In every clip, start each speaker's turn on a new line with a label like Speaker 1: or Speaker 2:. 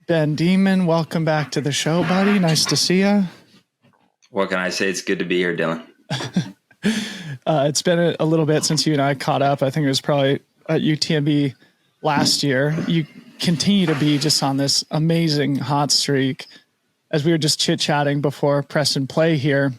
Speaker 1: Ben Dhiman, welcome back to the show, buddy. Nice to see you.
Speaker 2: What can I say? It's good to be here, Dylan.
Speaker 1: It's been a little bit since you and I caught up. I think it was probably at UTMB last year. You continue to be just on this amazing hot streak. As we were just chit-chatting before press and play here,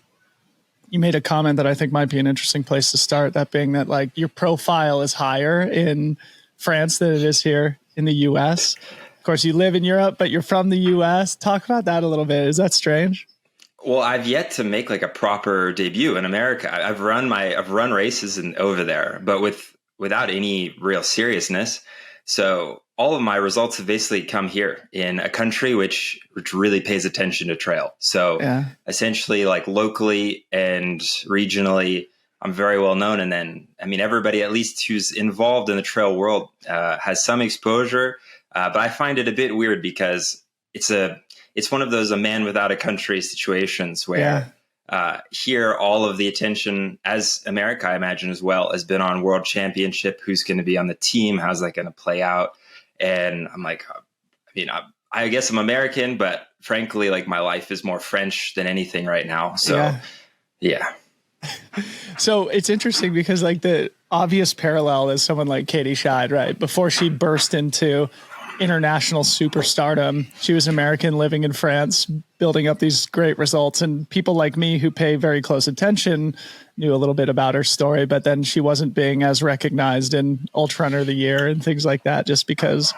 Speaker 1: you made a comment that I think might be an interesting place to start, that being that like your profile is higher in France than it is here in the US. Of course, you live in Europe, but you're from the US. Talk about that a little bit. Is that strange?
Speaker 2: Well, I've yet to make like a proper debut in America. I've run races over there, but without any real seriousness. So all of my results have basically come here in a country which really pays attention to trail. So essentially, like locally and regionally, I'm very well known. And then, I mean, everybody at least who's involved in the trail world has some exposure. But I find it a bit weird because it's one of those a man without a country situations where here all of the attention, as America, I imagine as well, has been on World Championship, who's going to be on the team, how's that going to play out? And I'm like, I guess I'm American, but frankly, like my life is more French than anything right now. So, yeah.
Speaker 1: So it's interesting because like the obvious parallel is someone like Katie Scheid, right? Before she burst into international superstardom, she was American living in France, building up these great results. And people like me who pay very close attention knew a little bit about her story, but then she wasn't being as recognized in Ultra Runner of the Year and things like that, just because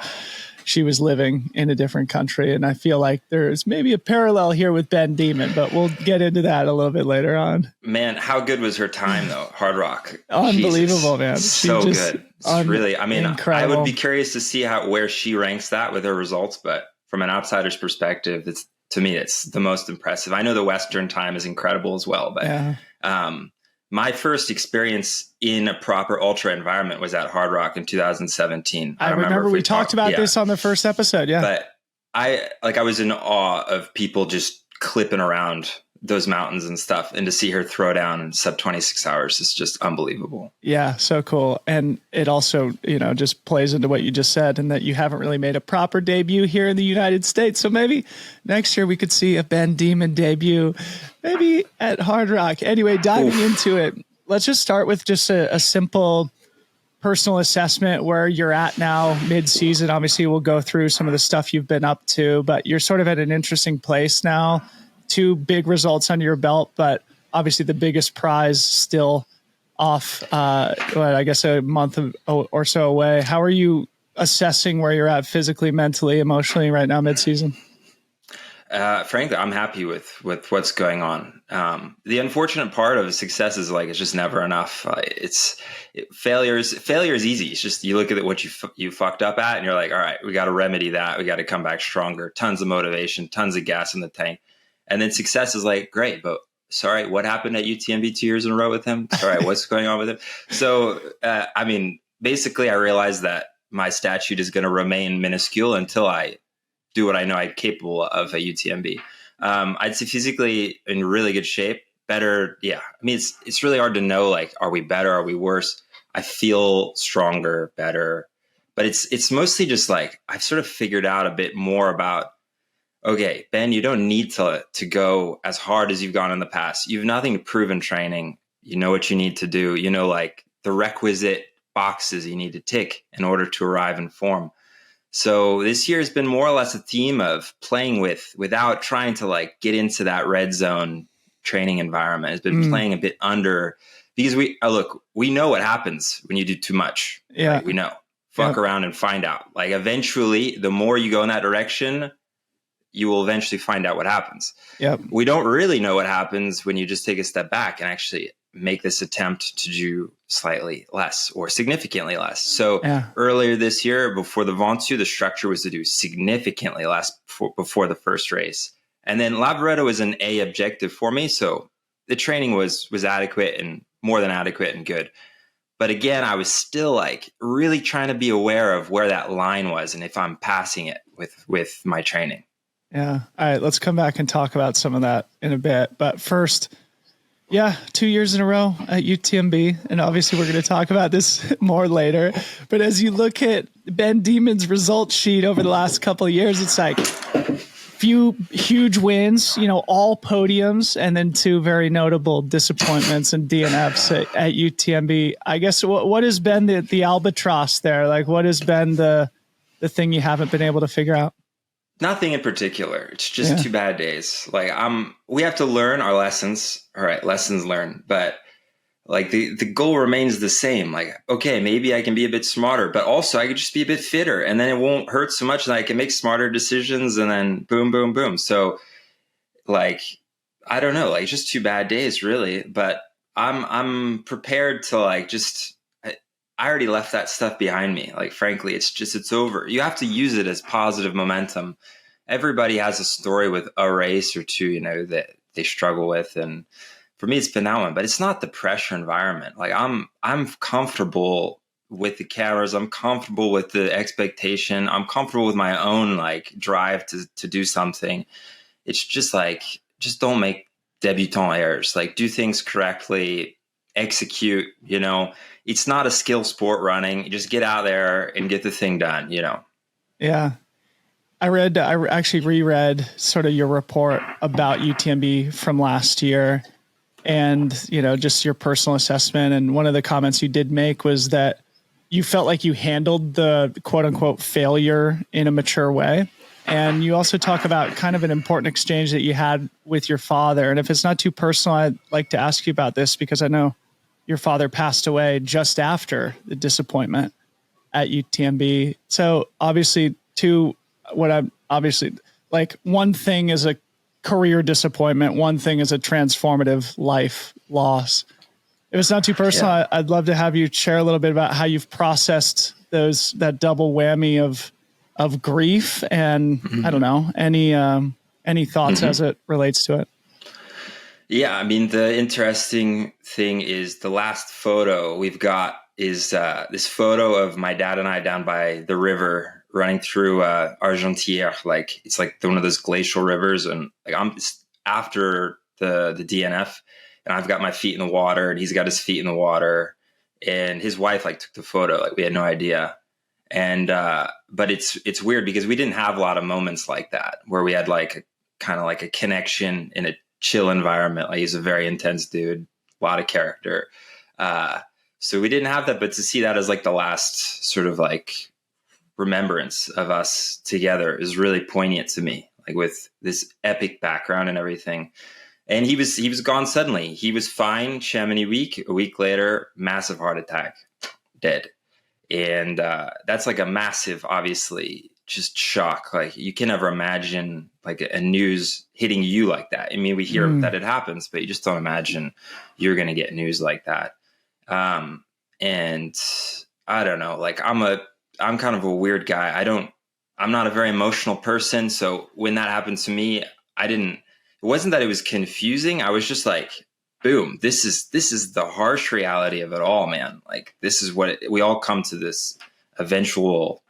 Speaker 1: she was living in a different country. And I feel like there's maybe a parallel here with Ben Dhiman, but we'll get into that a little bit later on.
Speaker 2: Man, how good was her time though? Hard Rock.
Speaker 1: Unbelievable, man.
Speaker 2: So good. It's really, I mean,
Speaker 1: incredible.
Speaker 2: I would be curious to see where she ranks that with her results, but from an outsider's perspective, to me, it's the most impressive. I know the Western time is incredible as well, but my first experience in a proper ultra environment was at Hard Rock in 2017.
Speaker 1: I remember we talked about this on the first episode. Yeah.
Speaker 2: But I was in awe of people just clipping around those mountains and stuff, and to see her throw down in sub 26 hours is just unbelievable.
Speaker 1: Yeah. So cool. And it also, just plays into what you just said, and that you haven't really made a proper debut here in the United States. So maybe next year we could see a Ben Dhiman debut, maybe at Hard Rock. Anyway, diving into it, let's just start with just a simple personal assessment where you're at now mid-season. Obviously we'll go through some of the stuff you've been up to, but you're sort of at an interesting place now. 2 big results under your belt, but obviously the biggest prize still off, I guess a month or so away. How are you assessing where you're at physically, mentally, emotionally right now mid-season?
Speaker 2: Frankly, I'm happy with what's going on. The unfortunate part of success is like, it's just never enough. Failure is easy. It's just, you look at what you fucked up at and you're like, all right, we got to remedy that. We got to come back stronger, tons of motivation, tons of gas in the tank. And then success is like, great, but sorry, what happened at UTMB 2 years in a row with him? All right, what's going on with him? So, basically I realized that my statute is going to remain minuscule until I do what I know I'm capable of at UTMB. I'd say physically in really good shape, better. Yeah. I mean, it's really hard to know, like, are we better? Are we worse? I feel stronger, better, but it's mostly just like, I've sort of figured out a bit more about, okay, Ben, you don't need to go as hard as you've gone in the past. You have nothing to prove in training. You know what you need to do. Like the requisite boxes you need to tick in order to arrive in form. So this year has been more or less a theme of playing without trying to like get into that red zone training environment. It's been playing a bit under, because we know what happens when you do too much.
Speaker 1: Yeah.
Speaker 2: Right? We know. Fuck around and find out. Like eventually, the more you go in that direction, you will eventually find out what happens.
Speaker 1: Yep.
Speaker 2: We don't really know what happens when you just take a step back and actually make this attempt to do slightly less or significantly less. So earlier this year, before the Ventoux, the structure was to do significantly less before the first race. And then Lavaredo was an A objective for me. So the training was adequate and more than adequate and good. But again, I was still like really trying to be aware of where that line was and if I'm passing it with my training.
Speaker 1: Yeah. All right. Let's come back and talk about some of that in a bit. But first, Yeah, 2 years in a row at UTMB. And obviously we're going to talk about this more later. But as you look at Ben Dhiman's result sheet over the last couple of years, it's like few huge wins, all podiums, and then 2 very notable disappointments and DNFs at UTMB. I guess what has been the albatross there? Like, what has been the thing you haven't been able to figure out?
Speaker 2: Nothing in particular. It's just 2 bad days. Like we have to learn our lessons. All right, lessons learned. But like the goal remains the same. Like, okay, maybe I can be a bit smarter, but also I could just be a bit fitter, and then it won't hurt so much, and I can make smarter decisions, and then boom, boom, boom. So like, I don't know, like just 2 bad days really, but I'm prepared to like just, I already left that stuff behind me. Like, frankly, it's over. You have to use it as positive momentum. Everybody has a story with a race or 2, that they struggle with. And for me, it's been that one, but it's not the pressure environment. Like I'm comfortable with the cameras. I'm comfortable with the expectation. I'm comfortable with my own like drive to do something. It's just like, just don't make debutant errors. Like, do things correctly, execute, it's not a skill sport running. You just get out there and get the thing done,
Speaker 1: Yeah. I actually reread sort of your report about UTMB from last year and, just your personal assessment. And one of the comments you did make was that you felt like you handled the quote unquote failure in a mature way. And you also talk about kind of an important exchange that you had with your father. And if it's not too personal, I'd like to ask you about this because I know your father passed away just after the disappointment at UTMB. So obviously one thing is a career disappointment. One thing is a transformative life loss. If it's not too personal, I'd love to have you share a little bit about how you've processed that double whammy of grief and I don't know, any thoughts as it relates to it?
Speaker 2: Yeah. I mean, the interesting thing is the last photo we've got is this photo of my dad and I down by the river running through Argentière. Like, it's like one of those glacial rivers. And like, I'm after the DNF and I've got my feet in the water and he's got his feet in the water and his wife like took the photo. Like, we had no idea. And, but it's weird because we didn't have a lot of moments like that where we had like kind of like a connection in a chill environment. Like, he's a very intense dude, a lot of character. So we didn't have that, but to see that as like the last sort of like remembrance of us together is really poignant to me, like with this epic background and everything. And he was gone suddenly. He was fine Chamonix week. A week later, massive heart attack, dead. And that's like a massive, obviously, just shock. Like, you can never imagine like a news hitting you like that. I mean, we hear that it happens, but you just don't imagine you're going to get news like that. And I don't know, like I'm kind of a weird guy. I'm not a very emotional person. So when that happened to me, it wasn't that it was confusing. I was just like, boom, this is the harsh reality of it all, man. Like, this is what we all come to this eventual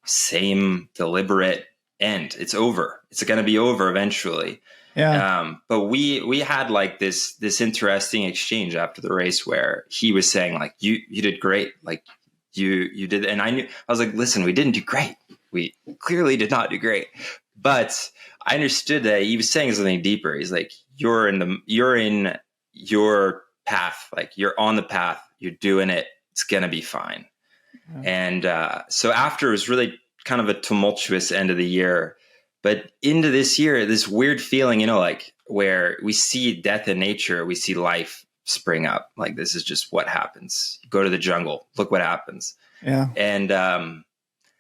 Speaker 2: same deliberate end. It's over. It's going to be over eventually. Yeah. But we had like this interesting exchange after the race where he was saying like, you did great. Like you did. And I was like, listen, we didn't do great. We clearly did not do great, but I understood that he was saying something deeper. He's like, you're in your path. Like, you're on the path, you're doing it. It's going to be fine. Yeah. And so after, it was really kind of a tumultuous end of the year, but into this year, this weird feeling, like where we see death in nature, we see life spring up. Like, this is just what happens. You go to the jungle, look what happens. Yeah. And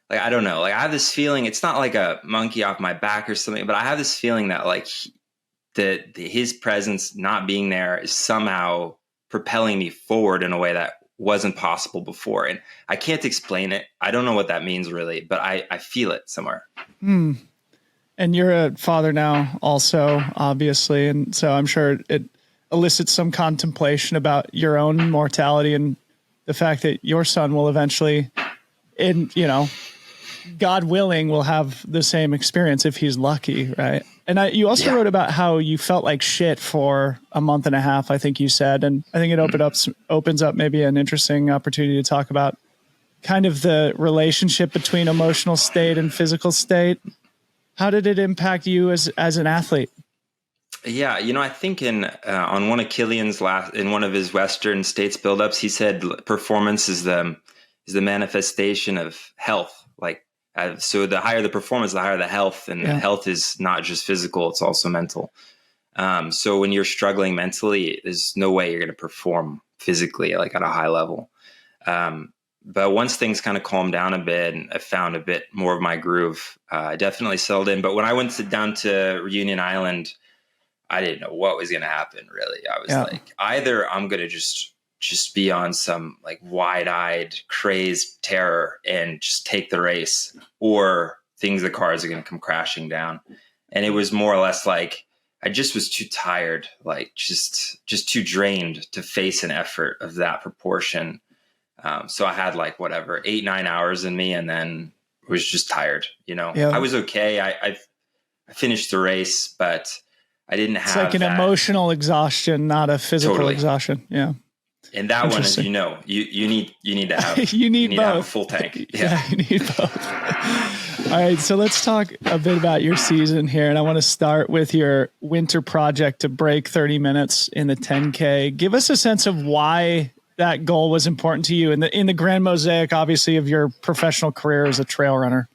Speaker 2: like, I don't know, like I have this feeling, it's not like a monkey off my back or something, but I have this feeling that like his presence not being there is somehow propelling me forward in a way that wasn't possible before. And I can't explain it. I don't know what that means really, but I feel it somewhere.
Speaker 1: And you're a father now also, obviously. And so I'm sure it elicits some contemplation about your own mortality and the fact that your son will eventually, God willing, will have the same experience if he's lucky, right? And you also wrote about how you felt like shit for a month and a half, I think you said, and I think it opens up maybe an interesting opportunity to talk about kind of the relationship between emotional state and physical state. How did it impact you as an athlete?
Speaker 2: Yeah, I think on one of Killian's in one of his Western States buildups, he said performance is the manifestation of health. Like, so the higher the performance, the higher the health, and health is not just physical; it's also mental. So when you're struggling mentally, there's no way you're going to perform physically, like at a high level. But once things kind of calmed down a bit and I found a bit more of my groove, I definitely settled in. But when I went down to Reunion Island, I didn't know what was going to happen, really. I was like, either I'm going to just be on some like wide-eyed, crazed terror and just take the race, or the cars are going to come crashing down. And it was more or less like I just was too tired, like just too drained to face an effort of that proportion. So I had like 8-9 hours in me, and then was just tired. I was okay. I finished the race, but I didn't have.
Speaker 1: It's like an emotional exhaustion, not a physical exhaustion. Yeah.
Speaker 2: And that one is, you need to have,
Speaker 1: you need both.
Speaker 2: To have a full tank.
Speaker 1: Yeah, you need both. All right. So let's talk a bit about your season here. And I want to start with your winter project to break 30 minutes in the 10K. Give us a sense of why that goal was important to you in the grand mosaic, obviously, of your professional career as a trail runner.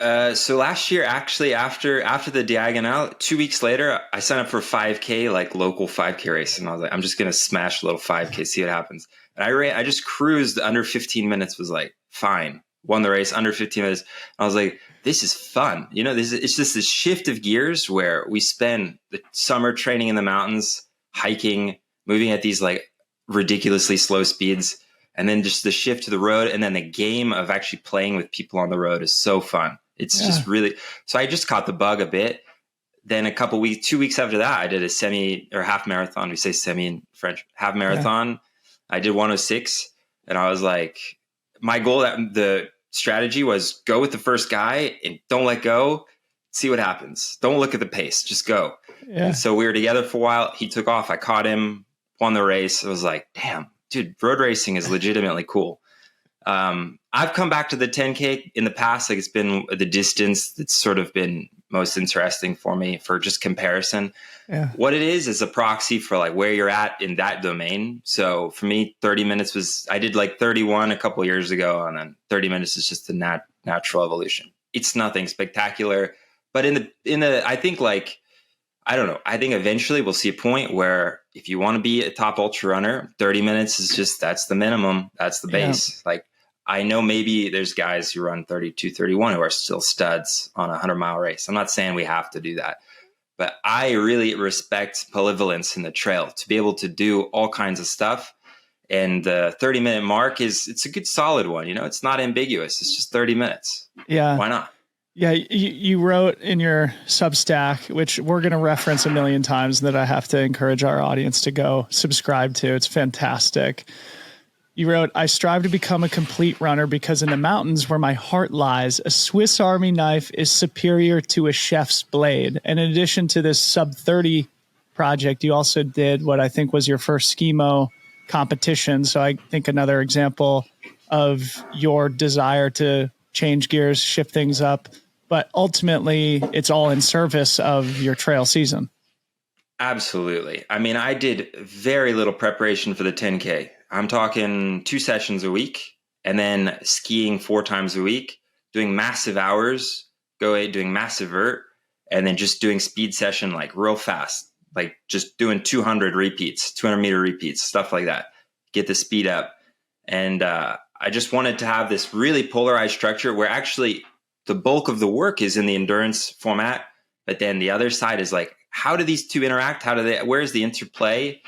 Speaker 2: So last year, actually, after the Diagonal, 2 weeks later, I signed up for a 5K, like local 5K race. And I was like, I'm just going to smash a little 5K, see what happens. And I just cruised under 15 minutes, was like, fine. Won the race under 15 minutes. I was like, this is fun. It's just this shift of gears where we spend the summer training in the mountains, hiking, moving at these like ridiculously slow speeds. And then just the shift to the road, and then the game of actually playing with people on the road is so fun. It's just really, so I just caught the bug a bit. Then 2 weeks after that, I did a semi or half marathon. We say semi in French, half marathon. Yeah. I did 106, and I was like, my goal, the strategy was go with the first guy and don't let go. See what happens. Don't look at the pace, just go. Yeah. And so we were together for a while. He took off. I caught him, won the race. I was like, damn, dude, road racing is legitimately cool. I've come back to the 10K in the past. Like, it's been the distance that's sort of been most interesting for me for just comparison. Yeah. What it is a proxy for like where you're at in that domain. So for me, 30 minutes I did like 31 a couple years ago, and then 30 minutes is just the natural evolution. It's nothing spectacular, but I think like, I don't know. I think eventually we'll see a point where if you want to be a top ultra runner, 30 minutes is that's the minimum. That's the base. Yeah. Like, I know maybe there's guys who run 32, 31 who are still studs on a 100-mile race. I'm not saying we have to do that, but I really respect polyvalence in the trail to be able to do all kinds of stuff. And the 30-minute mark it's a good solid one. It's not ambiguous. It's just 30 minutes. Yeah. Why not?
Speaker 1: Yeah, you wrote in your Substack, which we're going to reference a million times, that I have to encourage our audience to go subscribe to. It's fantastic. You wrote, I strive to become a complete runner because in the mountains where my heart lies, a Swiss Army knife is superior to a chef's blade. And in addition to this sub-30 project, you also did what I think was your first Schemo competition. So I think another example of your desire to change gears, shift things up. But ultimately, it's all in service of your trail season.
Speaker 2: Absolutely. I mean, I did very little preparation for the 10K. I'm talking 2 sessions a week, and then skiing 4 times a week, doing massive hours, doing massive vert, and then just doing speed session like real fast, like just doing 200 meter repeats, stuff like that. Get the speed up. And I just wanted to have this really polarized structure where actually the bulk of the work is in the endurance format, but then the other side is like, how do these two interact? Where's the interplay?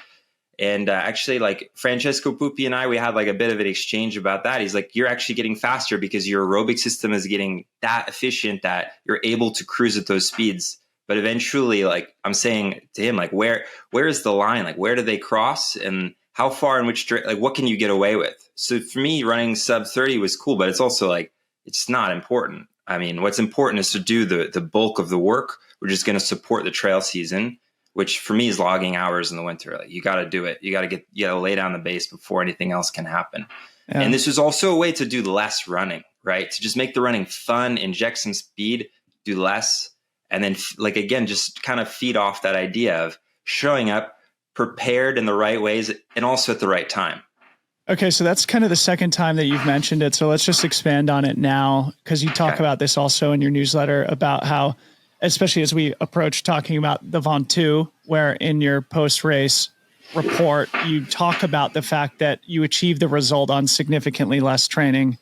Speaker 2: And actually, like Francesco Pupi and I, we had like a bit of an exchange about that. He's like, you're actually getting faster because your aerobic system is getting that efficient that you're able to cruise at those speeds. But eventually, like I'm saying to him, like, where is the line? Like, where do they cross? And how far in which, like, what can you get away with? So for me, running sub 30 was cool, but it's also like, it's not important. I mean, what's important is to do the bulk of the work, which is going to support the trail season, which for me is logging hours in the winter. Like, you got to do it. You got to lay down the base before anything else can happen. Yeah. And this is also a way to do less running, right? To just make the running fun, inject some speed, do less. And then again, just kind of feed off that idea of showing up prepared in the right ways and also at the right time.
Speaker 1: Okay, so that's kind of the second time that you've mentioned it. So let's just expand on it now, because you talk about this also in your newsletter about how, especially as we approach talking about the Ventoux, where in your post-race report, you talk about the fact that you achieved the result on significantly less training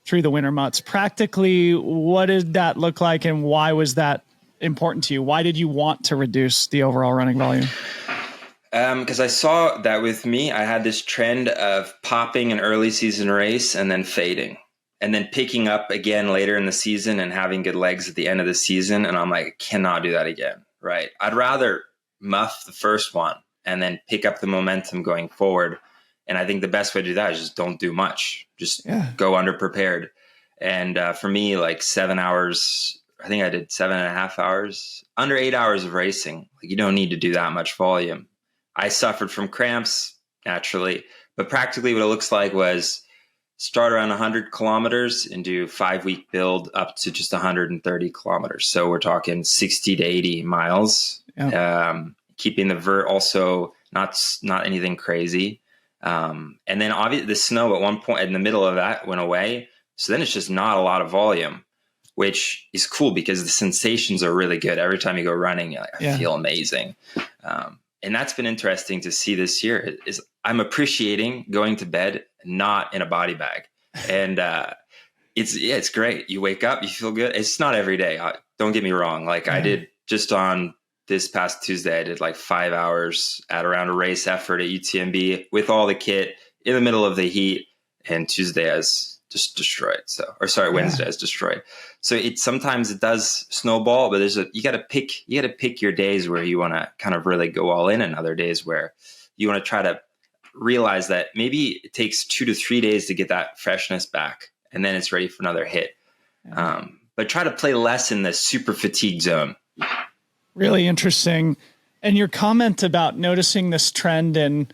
Speaker 1: through the winter months. Practically, what did that look like, and why was that important to you? Why did you want to reduce the overall running volume?
Speaker 2: Because I saw that with me, I had this trend of popping an early season race and then fading, and then picking up again later in the season and having good legs at the end of the season. And I'm like, I cannot do that again, right? I'd rather muff the first one and then pick up the momentum going forward. And I think the best way to do that is just don't do much. Just go underprepared. And for me, like 7 hours, I think I did 7.5 hours, under 8 hours of racing. Like, you don't need to do that much volume. I suffered from cramps naturally, but practically what it looks like was start around 100 kilometers and do 5-week build up to just 130 kilometers. So we're talking 60 to 80 miles, keeping the vert also not anything crazy. And then obviously the snow at one point in the middle of that went away. So then it's just not a lot of volume, which is cool because the sensations are really good. Every time you go running, you're like, I feel amazing. And that's been interesting to see this year is I'm appreciating going to bed, not in a body bag. And it's great. You wake up, you feel good. It's not every day. Don't get me wrong. Like I did just on this past Tuesday, I did like 5 hours at around a race effort at UTMB with all the kit in the middle of the heat. And Tuesday I was just destroyed. Wednesday I was destroyed. So sometimes it does snowball, but you got to pick your days where you want to kind of really go all in, and other days where you want to try to realize that maybe it takes 2 to 3 days to get that freshness back, and then it's ready for another hit. But try to play less in the super fatigue zone.
Speaker 1: Really interesting. And your comment about noticing this trend and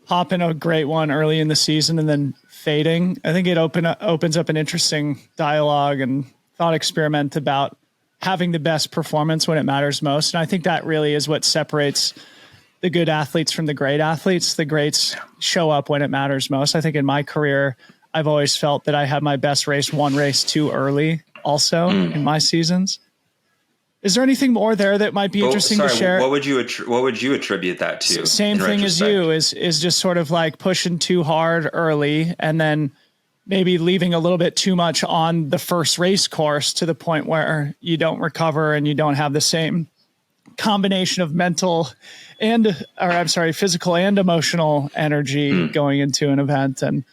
Speaker 1: popping a great one early in the season and then fading, I think it opens up an interesting dialogue and thought experiment about having the best performance when it matters most. And I think that really is what separates the good athletes from the great athletes. The greats show up when it matters most. I think in my career, I've always felt that I had my best one race too early also in my seasons. Is there anything more there that might be interesting to share?
Speaker 2: What would you attribute that to?
Speaker 1: Same thing as you is just sort of like pushing too hard early and then maybe leaving a little bit too much on the first race course to the point where you don't recover and you don't have the same combination of physical and emotional energy going into an event and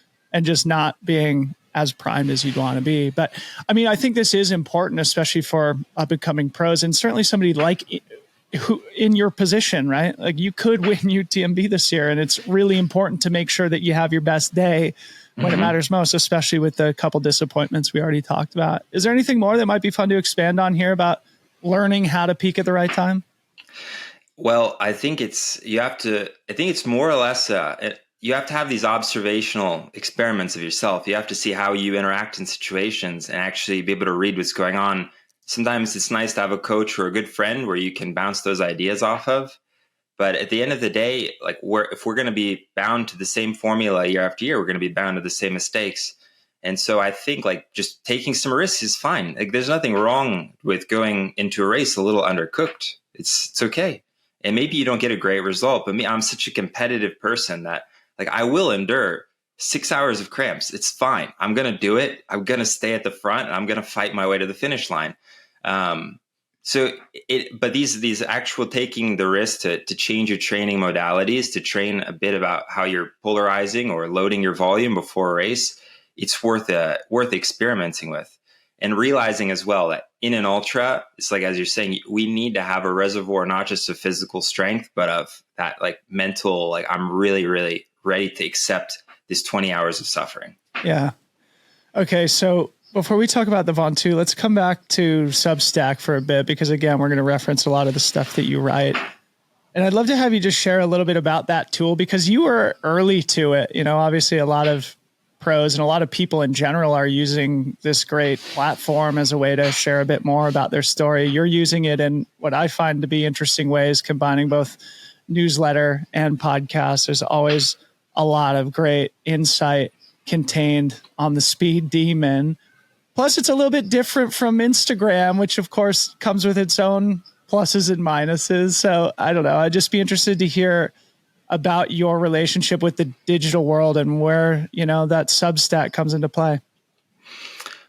Speaker 1: just not being as primed as you'd want to be. But I mean, I think this is important, especially for up and coming pros, and certainly somebody like who in your position, right? Like you could win UTMB this year, and it's really important to make sure that you have your best day when it matters most, especially with the couple disappointments we already talked about. Is there anything more that might be fun to expand on here about learning how to peak at the right time?
Speaker 2: Well, I think it's more or less, you have to have these observational experiments of yourself. You have to see how you interact in situations and actually be able to read what's going on. Sometimes it's nice to have a coach or a good friend where you can bounce those ideas off of. But at the end of the day, like if we're going to be bound to the same formula year after year, we're going to be bound to the same mistakes. And so I think like just taking some risks is fine. Like there's nothing wrong with going into a race a little undercooked. It's okay. And maybe you don't get a great result, but I'm such a competitive person that like I will endure 6 hours of cramps. It's fine. I'm going to do it. I'm going to stay at the front and I'm going to fight my way to the finish line. But these actual taking the risk to change your training modalities, to train a bit about how you're polarizing or loading your volume before a race, it's worth experimenting with, and realizing as well that in an ultra, it's like, as you're saying, we need to have a reservoir, not just of physical strength, but of that like mental, like I'm really, really ready to accept this 20 hours of suffering.
Speaker 1: Yeah. Okay. So Before we talk about the Ventoux, let's come back to Substack for a bit, because again, we're going to reference a lot of the stuff that you write. And I'd love to have you just share a little bit about that tool, because you were early to it. You know, obviously a lot of pros and a lot of people in general are using this great platform as a way to share a bit more about their story. You're using it in what I find to be interesting ways, combining both newsletter and podcast. There's always a lot of great insight contained on the Speed Demon. Plus, it's a little bit different from Instagram, which of course comes with its own pluses and minuses. So I don't know. I'd just be interested to hear about your relationship with the digital world and where, you know, that Substack comes into play.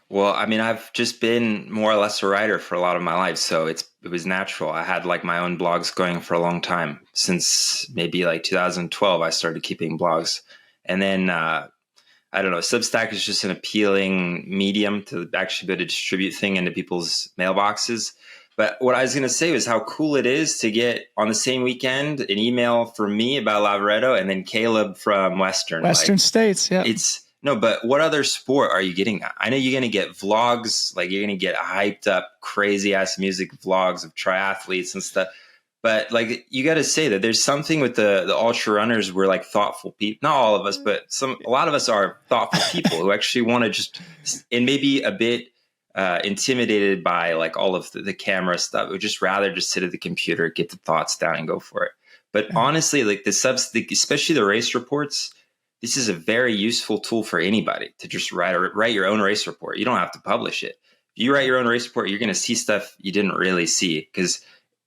Speaker 2: Well, I mean, I've just been more or less a writer for a lot of my life. So it was natural. I had like my own blogs going for a long time. Since maybe like 2012, I started keeping blogs. And then, I don't know, Substack is just an appealing medium to actually be able to distribute things into people's mailboxes. But what I was going to say was how cool it is to get on the same weekend an email from me about Lavaredo and then Caleb from Western
Speaker 1: States. Yeah.
Speaker 2: But what other sport are you getting? I know you're going to get vlogs, like you're going to get hyped up, crazy ass music vlogs of triathletes and stuff. But like, you got to say that there's something with the ultra runners. We're like thoughtful people, not all of us, but a lot of us are thoughtful people who actually want to just, and maybe a bit intimidated by like all of the camera stuff. Would just rather just sit at the computer, get the thoughts down and go for it. But honestly, like especially the race reports, this is a very useful tool for anybody to just write your own race report. You don't have to publish it. If you write your own race report, you're going to see stuff you didn't really see, because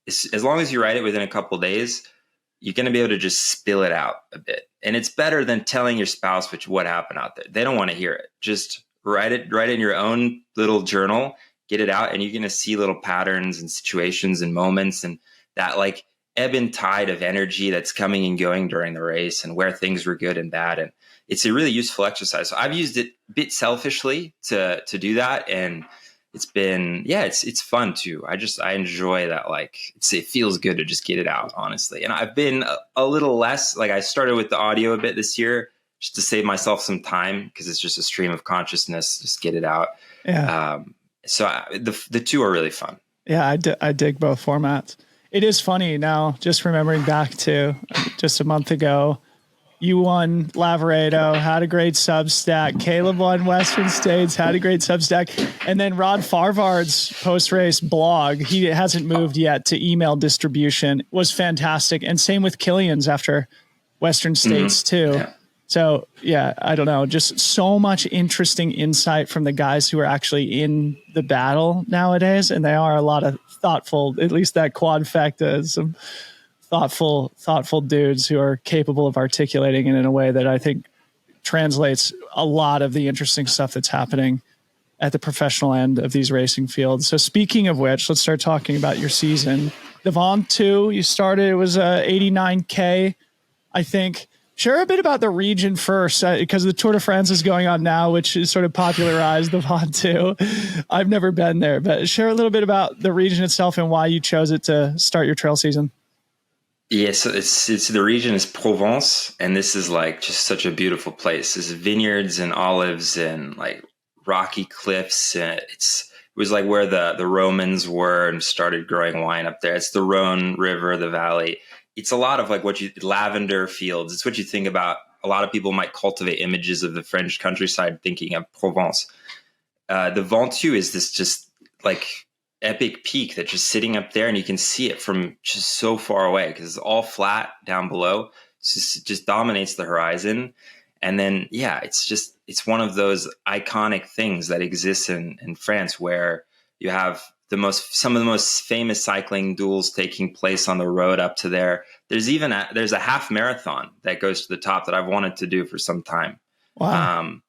Speaker 2: as long as you write it within a couple of days, you're going to be able to just spill it out a bit. And it's better than telling your spouse what happened out there. They don't want to hear it. Just write it in your own little journal, get it out, and you're going to see little patterns and situations and moments and that like ebb and tide of energy that's coming and going during the race and where things were good and bad. And it's a really useful exercise. So I've used it a bit selfishly to do that. And it's been, it's fun too. I enjoy that. Like it feels good to just get it out, honestly. And I've been a little less, like I started with the audio a bit this year just to save myself some time, because it's just a stream of consciousness, just get it out. Yeah. The two are really fun.
Speaker 1: Yeah. I dig both formats. It is funny now, just remembering back to just a month ago, you won Lavaredo, had a great Substack. Caleb won Western States, had a great Substack. And then Rod Farvard's post-race blog, he hasn't moved yet to email distribution, was fantastic. And same with Killian's after Western States too. Yeah. So yeah, I don't know, just so much interesting insight from the guys who are actually in the battle nowadays. And they are a lot of thoughtful, at least that quadfecta is some thoughtful dudes who are capable of articulating it in a way that I think translates a lot of the interesting stuff that's happening at the professional end of these racing fields. So speaking of which, let's start talking about your season. The Ventoux, you started, it was 89K, I think. Share a bit about the region first, because the Tour de France is going on now, which is sort of popularized the Ventoux. I've never been there, but share a little bit about the region itself and why you chose it to start your trail season.
Speaker 2: Yeah, so it's the region is Provence, and this is like just such a beautiful place. There's vineyards and olives and like rocky cliffs. And it was like where the Romans were and started growing wine up there. It's the Rhone River, the valley. It's a lot of like lavender fields. It's what you think about. A lot of people might cultivate images of the French countryside thinking of Provence. The Ventoux is this just like epic peak that's just sitting up there, and you can see it from just so far away because it's all flat down below. It just dominates the horizon. And then, it's one of those iconic things that exists in France, where you have some of the most famous cycling duels taking place on the road up to there. There's a half marathon that goes to the top that I've wanted to do for some time. Wow.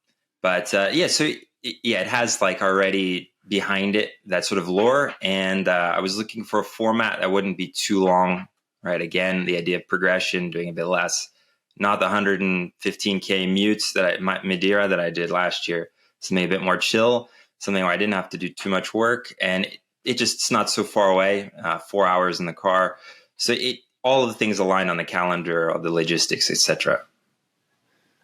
Speaker 2: It has like already behind it that sort of lore. And I was looking for a format that wouldn't be too long, right? Again, the idea of progression, doing a bit less, not the 115K Madeira that I did last year. Something a bit more chill, something where I didn't have to do too much work. And it's not so far away, 4 hours in the car. So all of the things align on the calendar, all the logistics, etc.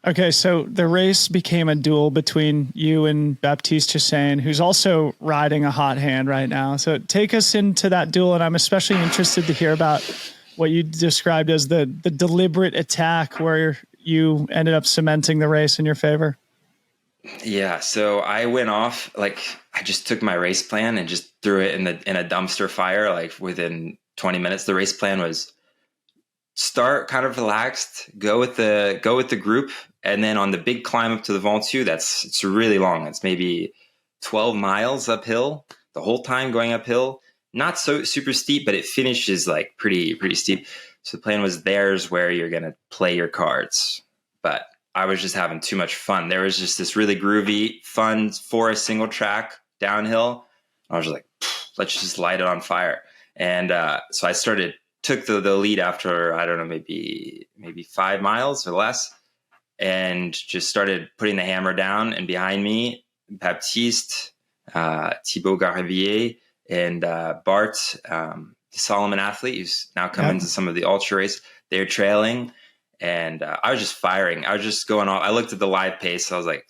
Speaker 1: Okay, so the race became a duel between you and Baptiste Hussein, who's also riding a hot hand right now. So take us into that duel, and I'm especially interested to hear about what you described as the deliberate attack where you ended up cementing the race in your favor.
Speaker 2: Yeah, so I went off, like I just took my race plan and just threw it in a dumpster fire. Like within 20 minutes, the race plan was start kind of relaxed, go with the group, and then on the big climb up to the Ventoux, it's really long. It's maybe 12 miles uphill the whole time going uphill. Not so super steep, but it finishes like pretty steep. So the plan was there's where you're gonna play your cards. But I was just having too much fun. There was just this really groovy, fun forest single track downhill. I was like, let's just light it on fire. And so I took the lead after, I don't know, maybe 5 miles or less, and just started putting the hammer down. And behind me, Baptiste, Thibaut Garivier, and Bart, the Solomon athlete, who's now come into some of the ultra race. They're trailing, and I was just firing. I was just going off. I looked at the live pace. I was like,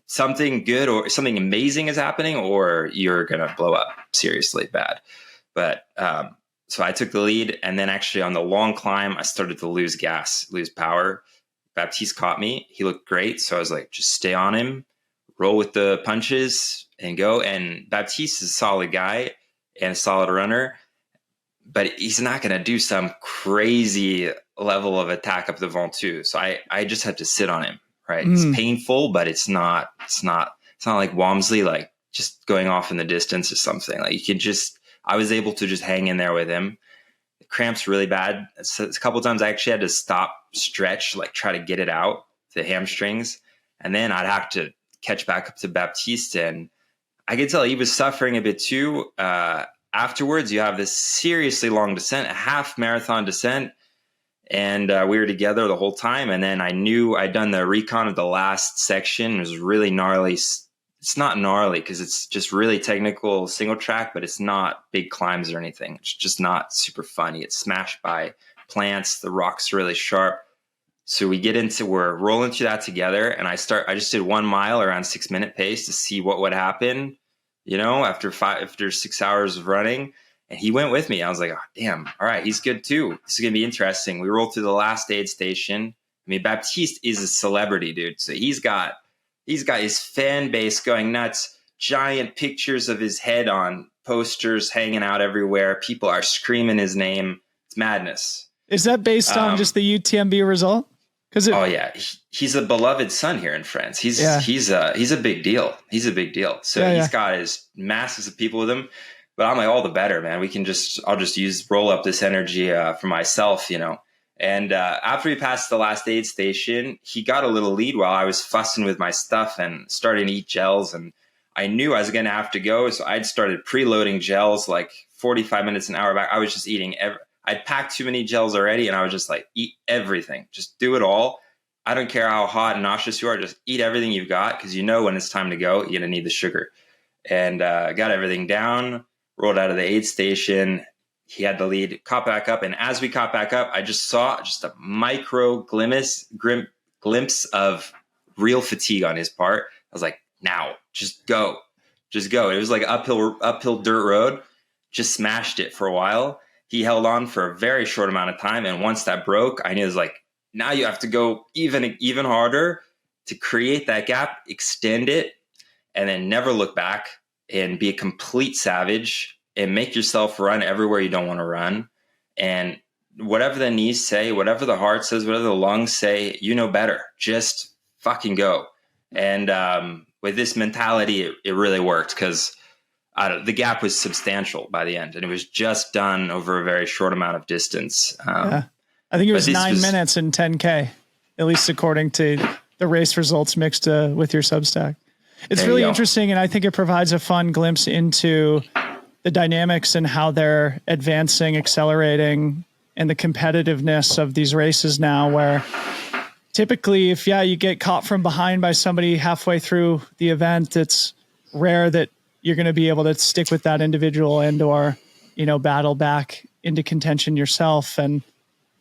Speaker 2: something good or something amazing is happening, or you're going to blow up seriously bad. But so I took the lead, and then actually on the long climb, I started to lose power. Baptiste caught me. He looked great. So I was like, just stay on him, roll with the punches and go. And Baptiste is a solid guy and a solid runner, but he's not going to do some crazy level of attack up the Ventoux. So I just had to sit on him, right? It's painful, but it's not like Walmsley, like just going off in the distance or something. Like I was able to just hang in there with him. The cramps really bad. So a couple of times I actually had to stop, stretch, like try to get it out, the hamstrings. And then I'd have to catch back up to Baptiste. And I could tell he was suffering a bit too. Afterwards, you have this seriously long descent, a half marathon descent. And we were together the whole time. And then I knew I'd done the recon of the last section. It was really gnarly. It's not gnarly because it's just really technical single track, but it's not big climbs or anything. It's just not super funny. It's smashed by plants. The rock's really sharp. So we're rolling through that together. And I just did 1 mile around 6 minute pace to see what would happen, after 6 hours of running. And he went with me. I was like, oh, damn. All right. He's good too. This is going to be interesting. We rolled through the last aid station. I mean, Baptiste is a celebrity, dude. So he's got his fan base going nuts, giant pictures of his head on posters hanging out everywhere. People are screaming his name. It's madness.
Speaker 1: Is that based on just the UTMB result?
Speaker 2: Oh yeah, he's a beloved son here in France. He's a big deal. He's a big deal. So he's got his masses of people with him. But I'm like, all the better, man. I'll just roll up this energy for myself, And after we passed the last aid station, he got a little lead while I was fussing with my stuff and starting to eat gels. And I knew I was going to have to go. So I'd started preloading gels like 45 minutes, an hour back. I was just eating. I'd packed too many gels already. And I was just like, eat everything. Just do it all. I don't care how hot and nauseous you are. Just eat everything you've got. Because when it's time to go, you're going to need the sugar. And got everything down, rolled out of the aid station. He had the lead, caught back up. And as we caught back up, I just saw a micro glimpse of real fatigue on his part. I was like, now, just go. It was like uphill dirt road. Just smashed it for a while. He held on for a very short amount of time. And once that broke, I knew it was like, now you have to go even harder to create that gap, extend it, and then never look back and be a complete savage and make yourself run everywhere you don't want to run. And whatever the knees say, whatever the heart says, whatever the lungs say, better. Just fucking go. And with this mentality, it really worked because the gap was substantial by the end. And it was just done over a very short amount of distance.
Speaker 1: I think it was 9 minutes in 10K, at least according to the race results mixed with your Substack. It's really interesting, and I think it provides a fun glimpse into the dynamics and how they're advancing, accelerating, and the competitiveness of these races now, where typically if you get caught from behind by somebody halfway through the event, it's rare that you're going to be able to stick with that individual and or battle back into contention yourself. And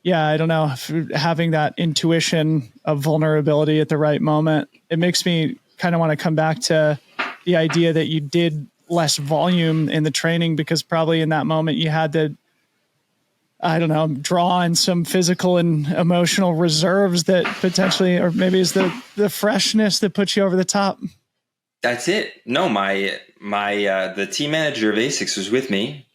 Speaker 1: yeah, I don't know, having that intuition of vulnerability at the right moment. It makes me kind of want to come back to the idea that you did less volume in the training because probably in that moment you had to, I don't know, draw in some physical and emotional reserves that potentially, or maybe it's the freshness that puts you over the top.
Speaker 2: That's it. No, the team manager of Asics was with me,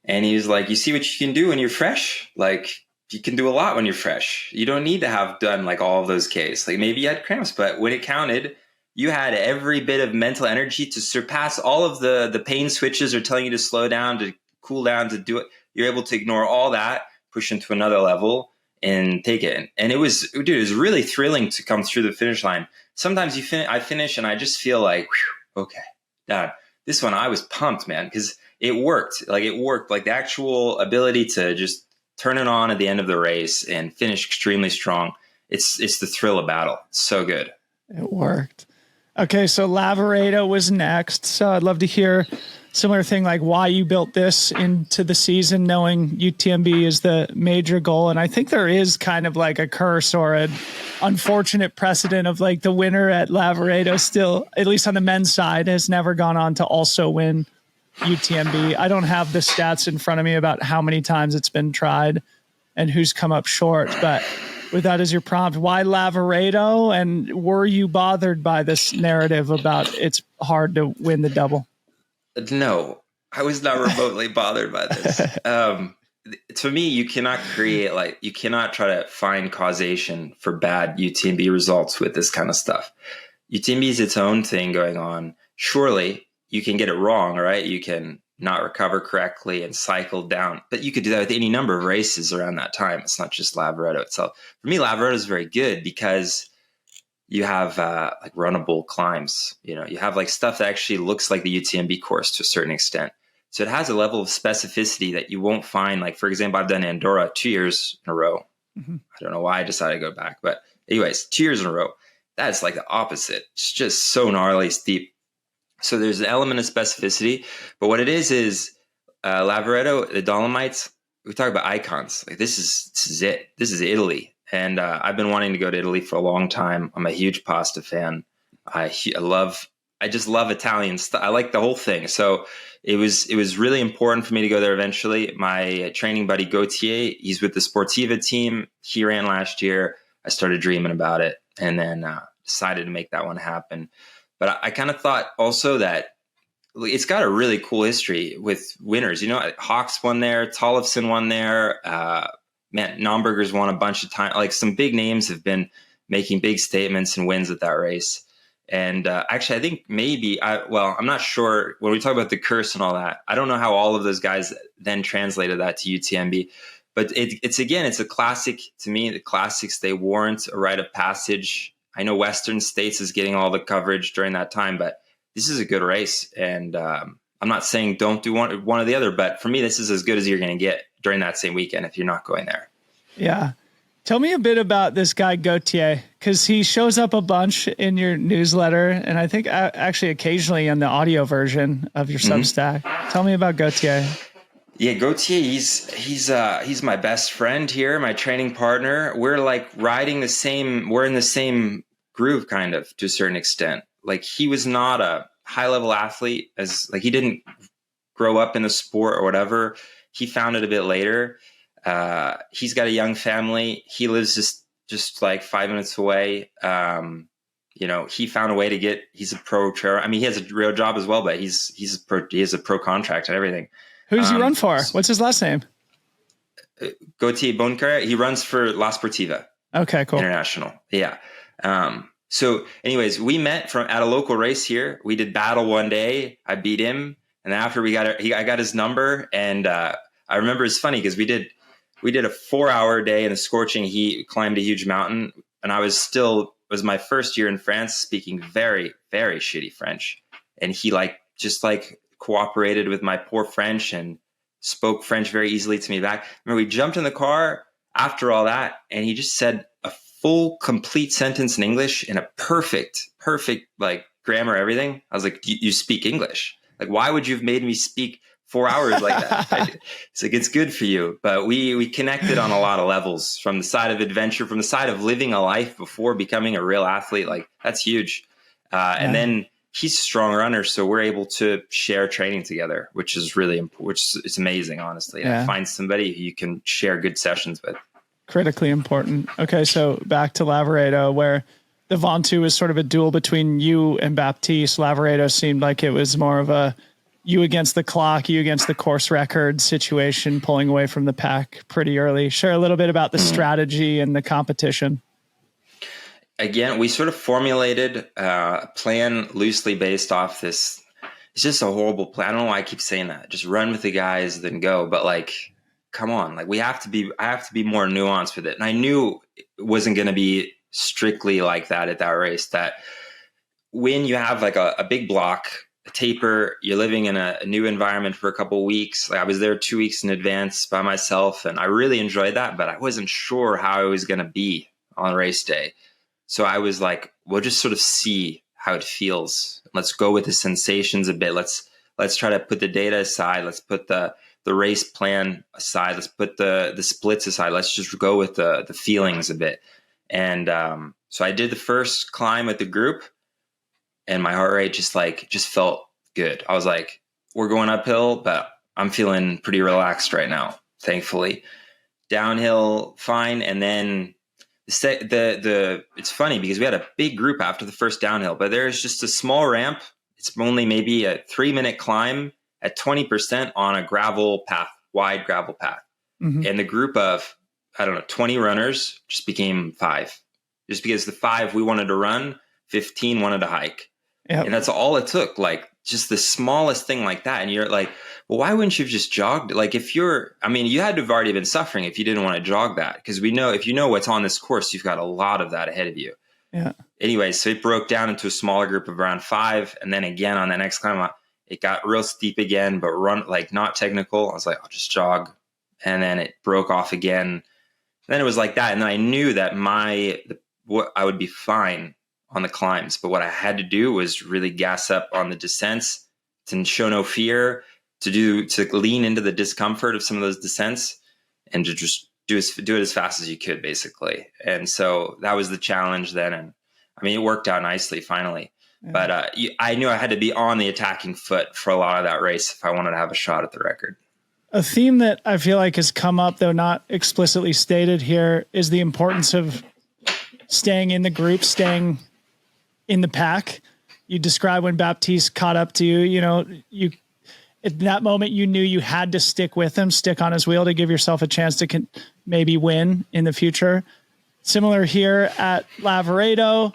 Speaker 2: and he was like, "You see what you can do when you're fresh? Like, you can do a lot when you're fresh. You don't need to have done like all of those Ks. Like maybe you had cramps, but when it counted, you had every bit of mental energy to surpass all of the pain switches are telling you to slow down, to cool down, to do it. You're able to ignore all that, push into another level, and take it. And it was really thrilling to come through the finish line. Sometimes I finish and I just feel like, whew, okay, done. This one I was pumped, man, because it worked. Like the actual ability to just turn it on at the end of the race and finish extremely strong. It's the thrill of battle. It's so good.
Speaker 1: It worked. Okay, so Lavaredo was next. So I'd love to hear similar thing, like why you built this into the season, knowing UTMB is the major goal. And I think there is kind of like a curse or an unfortunate precedent of like the winner at Lavaredo still, at least on the men's side, has never gone on to also win UTMB. I don't have the stats in front of me about how many times it's been tried and who's come up short, but with that as your prompt, why Lavaredo? And were you bothered by this narrative about it's hard to win the double?
Speaker 2: No, I was not remotely bothered by this. To me, you cannot you cannot try to find causation for bad UTMB results with this kind of stuff. UTMB is its own thing going on. Surely you can get it wrong, right? You can not recover correctly and cycle down, but you could do that with any number of races around that time. It's not just Lavaredo itself. For me, Lavaredo is very good because you have like runnable climbs. You have like stuff that actually looks like the UTMB course to a certain extent. So it has a level of specificity that you won't find. Like, for example, I've done Andorra 2 years in a row. Mm-hmm. I don't know why I decided to go back, but anyways, 2 years in a row. That's like the opposite. It's just so gnarly steep. So there's an element of specificity, but what it is Lavaredo, the Dolomites. We talk about icons. Like this is it. This is Italy. And I've been wanting to go to Italy for a long time. I'm a huge pasta fan. I just love Italian stuff. I like the whole thing. So it was really important for me to go there eventually. My training buddy Gautier, he's with the Sportiva team. He ran last year. I started dreaming about it and then decided to make that one happen. But I kind of thought also that it's got a really cool history with winners. Hawks won there, Tollefson won there. Nomberger's won a bunch of times. Like some big names have been making big statements and wins at that race. And actually, I think I'm not sure when we talk about the curse and all that. I don't know how all of those guys then translated that to UTMB. But it's a classic to me. The classics, they warrant a rite of passage. I know Western States is getting all the coverage during that time, but this is a good race. And I'm not saying don't do one or the other, but for me, this is as good as you're going to get during that same weekend if you're not going there.
Speaker 1: Yeah. Tell me a bit about this guy Gautier, because he shows up a bunch in your newsletter, and I think actually occasionally in the audio version of your Substack. Tell me about Gautier.
Speaker 2: Yeah, Gautier, he's my best friend here, my training partner. We're like we're in the same groove kind of to a certain extent. Like he was not a high level athlete he didn't grow up in the sport or whatever. He found it a bit later. He's got a young family. He lives just like 5 minutes away. He found a way to he's a pro trainer. I mean, he has a real job as well, but he has a pro contract and everything.
Speaker 1: Who does he run for? What's his last name?
Speaker 2: Gautier Boncara. He runs for La Sportiva.
Speaker 1: Okay, cool.
Speaker 2: International. Yeah. So anyways, we met at a local race here. We did battle one day. I beat him. And after I got his number. And I remember it's funny because we did a 4-hour day in the scorching heat, climbed a huge mountain. And it was my first year in France, speaking very, very shitty French. And he cooperated with my poor French and spoke French very easily to me back. Remember, we jumped in the car after all that, and he just said a full, complete sentence in English in a perfect, like grammar, everything. I was like, you speak English. Like, why would you have made me speak 4 hours like that. It's like, it's good for you. But we connected on a lot of levels, from the side of adventure, from the side of living a life before becoming a real athlete. Like, that's huge. And then he's a strong runner, so we're able to share training together, which is really important, which is amazing, honestly. Find somebody who you can share good sessions with.
Speaker 1: Critically important. Okay, so back to Lavaredo, where the Ventoux is sort of a duel between you and Baptiste. Lavaredo seemed like it was more of a you against the clock, you against the course record situation, pulling away from the pack pretty early. Share a little bit about the strategy and the competition.
Speaker 2: Again, we sort of formulated a plan loosely based off this. It's just a horrible plan. I don't know why I keep saying that. Just run with the guys, then go. But like, come on, like I have to be more nuanced with it. And I knew it wasn't going to be strictly like that at that race. That when you have like a big block, a taper, you're living in a new environment for a couple of weeks. Like, I was there 2 weeks in advance by myself, and I really enjoyed that. But I wasn't sure how I was going to be on race day. So I was like, we'll just sort of see how it feels. Let's go with the sensations a bit. Let's try to put the data aside. Let's put the race plan aside. Let's put the splits aside. Let's just go with the feelings a bit. And so I did the first climb with the group, and my heart rate just felt good. I was like, we're going uphill, but I'm feeling pretty relaxed right now, thankfully. Downhill, fine. And then it's funny because we had a big group after the first downhill, but there's just a small ramp. It's only maybe a 3-minute climb at 20% on a gravel path, wide gravel path. Mm-hmm. And the group of, 20 runners just became 5. Just because the 5 we wanted to run, 15 wanted to hike. Yep. And that's all it took. Like, just the smallest thing like that. And you're like, well, why wouldn't you have just jogged? Like, you had to have already been suffering if you didn't want to jog that. Because we know, if you know what's on this course, you've got a lot of that ahead of you.
Speaker 1: Yeah.
Speaker 2: Anyway, so it broke down into a smaller group of around 5. And then again, on the next climb, it got real steep again, but not technical. I was like, I'll just jog. And then it broke off again. And then it was like that. And then I knew that I would be fine on the climbs, but what I had to do was really gas up on the descents, to show no fear, to lean into the discomfort of some of those descents, and to just do it as fast as you could, basically. And so that was the challenge then. And it worked out nicely finally. Yeah. But I knew I had to be on the attacking foot for a lot of that race if I wanted to have a shot at the record.
Speaker 1: A theme that I feel like has come up, though not explicitly stated here, is the importance of staying in the group, staying in the pack. You described when Baptiste caught up to you, at that moment you knew you had to stick with him, stick on his wheel to give yourself a chance to maybe win in the future. Similar here at Lavaredo,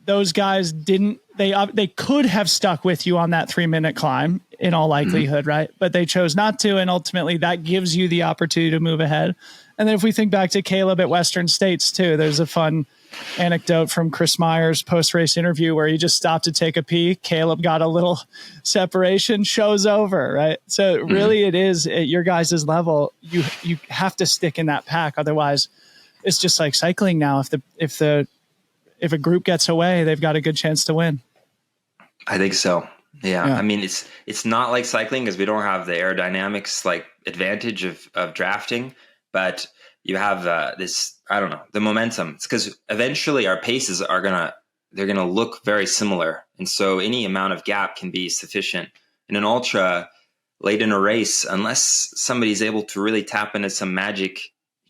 Speaker 1: those guys they could have stuck with you on that 3-minute climb in all likelihood, mm-hmm. right? But they chose not to. And ultimately that gives you the opportunity to move ahead. And then if we think back to Caleb at Western States too, there's a fun anecdote from Chris Meyer's post-race interview where he just stopped to take a pee. Caleb got a little separation, show's over, right? So really it is at your guys' level, you have to stick in that pack. Otherwise it's just like cycling now. If a group gets away, they've got a good chance to win. I
Speaker 2: think so. Yeah. It's not like cycling because we don't have the aerodynamics advantage of drafting, but you have the momentum. It's because eventually our paces they're gonna look very similar, and so any amount of gap can be sufficient. In an ultra, late in a race, unless somebody's able to really tap into some magic,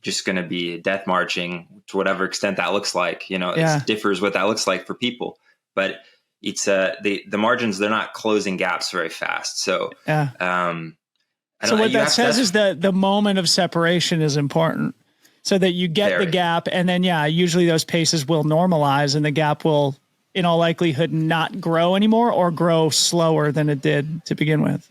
Speaker 2: just going to be death marching to whatever extent that looks like. It differs what that looks like for people, but it's the margins, they're not closing gaps very fast. So
Speaker 1: so what that says is that the moment of separation is important, so that you get the gap, and then usually those paces will normalize, and the gap will, in all likelihood, not grow anymore or grow slower than it did to begin with.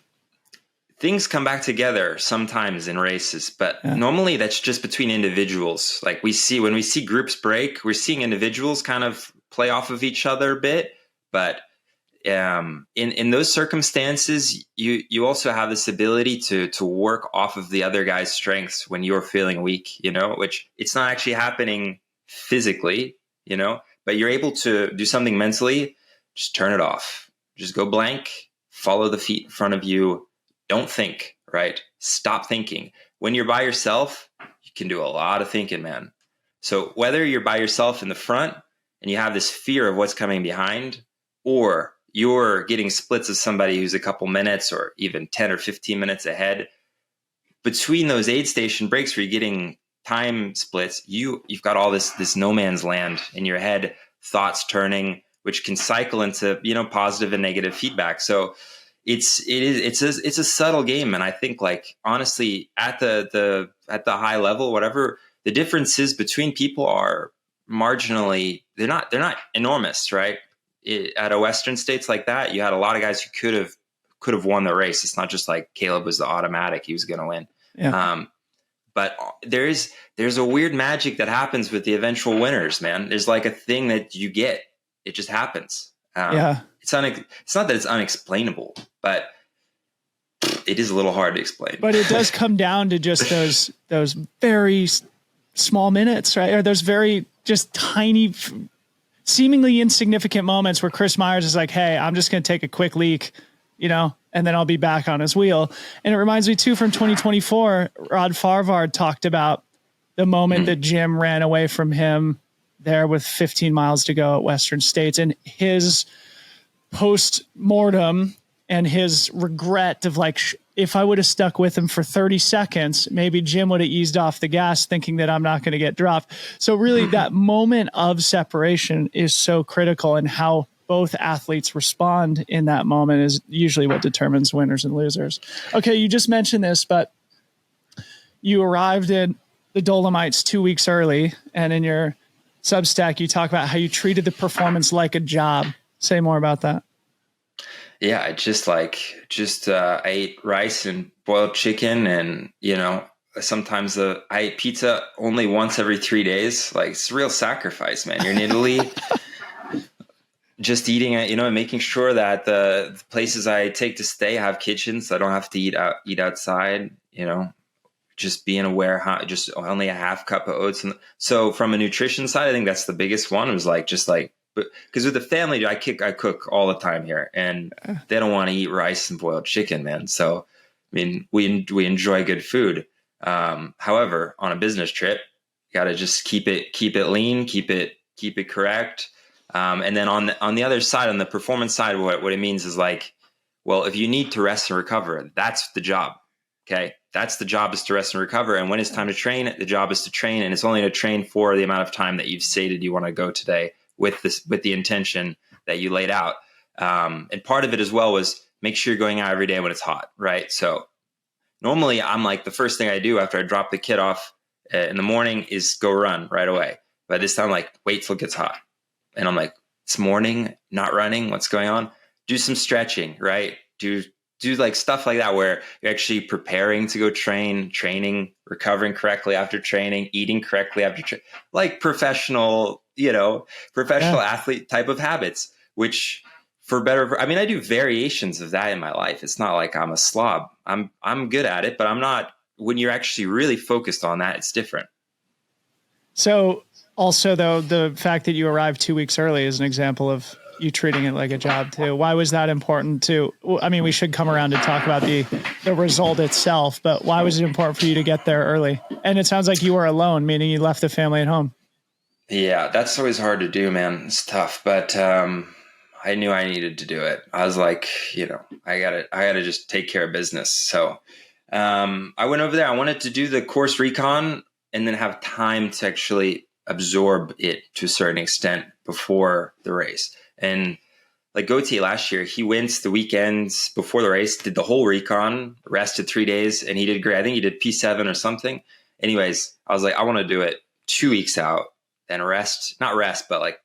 Speaker 2: Things come back together sometimes in races, but normally that's just between individuals. Like when we see groups break, we're seeing individuals kind of play off of each other a bit. But in those circumstances, you also have this ability to work off of the other guy's strengths when you're feeling weak, which it's not actually happening physically, but you're able to do something mentally. Just turn it off. Just go blank, follow the feet in front of you. don't think, right? Stop thinking. When you're by yourself, you can do a lot of thinking, man. So whether you're by yourself in the front and you have this fear of what's coming behind, or you're getting splits of somebody who's a couple minutes or even 10 or 15 minutes ahead, between those aid station breaks where you're getting time splits, you've got all this no man's land in your head, thoughts turning, which can cycle into, positive and negative feedback. So it's a subtle game. And I think, like, honestly, at the high level, whatever the differences between people are marginally, they're not enormous, right? At a Western states like that, you had a lot of guys who could have won the race. It's not just like Caleb was the automatic, he was going to win.
Speaker 1: Yeah.
Speaker 2: But there's a weird magic that happens with the eventual winners, man. There's like a thing that you get. It just happens. It's not that it's unexplainable, but it is a little hard to explain.
Speaker 1: But it does come down to just those very small minutes, right? Or those very just tiny, seemingly insignificant moments where Chris Myers is like, hey, I'm just going to take a quick leak, and then I'll be back on his wheel. And it reminds me too, from 2024, Rod Farvard talked about the moment that Jim ran away from him there with 15 miles to go at Western States, and his post-mortem and his regret of like, if I would have stuck with him for 30 seconds, maybe Jim would have eased off the gas thinking that I'm not going to get dropped. So really that moment of separation is so critical, and how both athletes respond in that moment is usually what determines winners and losers. Okay, you just mentioned this, but you arrived in the Dolomites 2 weeks early, and in your Substack, you talk about how you treated the performance like a job. Say more about that.
Speaker 2: Yeah, I ate rice and boiled chicken, and sometimes I ate pizza only once every 3 days. Like, it's a real sacrifice, man. You're in Italy, just eating it, and making sure that the places I take to stay have kitchens, so I don't have to eat outside. Just being aware how just only a half cup of oats. And so from a nutrition side, I think that's the biggest one. It was because with the family, I cook all the time here, and they don't want to eat rice and boiled chicken, man. So, I mean, we enjoy good food. However, on a business trip, you got to just keep it lean, keep it correct. And then on the other side, on the performance side, what it means is like, well, if you need to rest and recover, that's the job. Okay. That's the job, is to rest and recover. And when it's time to train, the job is to train, and it's only to train for the amount of time that you've stated you want to go today with the intention that you laid out. And part of it as well was make sure you're going out every day when it's hot. Right. So normally I'm like, the first thing I do after I drop the kid off in the morning is go run right away. But this time I'm like, wait till it gets hot. And I'm like, it's morning, not running. What's going on? Do some stretching, right? Do like stuff like that, where you're actually preparing to go training, recovering correctly after training, eating correctly after like professional athlete type of habits, which I do variations of that in my life. It's not like I'm a slob. I'm good at it, but I'm not, when you're actually really focused on that, it's different.
Speaker 1: So also, though, the fact that you arrived 2 weeks early is an example of you treating it like a job too. Why was that important too? I mean, we should come around to talk about the result itself, but why was it important for you to get there early? And it sounds like you were alone, meaning you left the family at home.
Speaker 2: Yeah, that's always hard to do, man. It's tough, but I knew I needed to do it. I was like, I gotta just take care of business. So I went over there. I wanted to do the course recon and then have time to actually absorb it to a certain extent before the race. And like Gautier last year, he went the weekends before the race, did the whole recon, rested 3 days, and he did great. I think he did P7 or something. Anyways, I was like, I want to do it 2 weeks out, then not rest, but like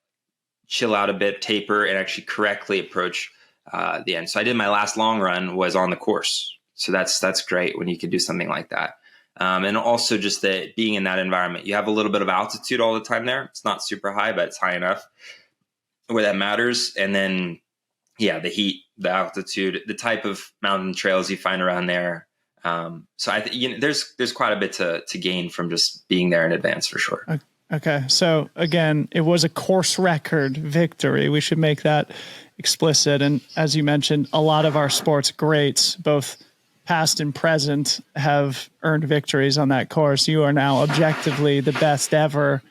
Speaker 2: chill out a bit, taper, and actually correctly approach the end. So I did my last long run was on the course. So that's great when you can do something like that. And also just that being in that environment, you have a little bit of altitude all the time there. It's not super high, but it's high enough where that matters. And then, yeah, the heat, the altitude, the type of mountain trails you find around there. So there's quite a bit to gain from just being there in advance for sure.
Speaker 1: Okay. So again, it was a course record victory. We should make that explicit. And as you mentioned, a lot of our sports greats, both past and present have earned victories on that course. You are now objectively the best ever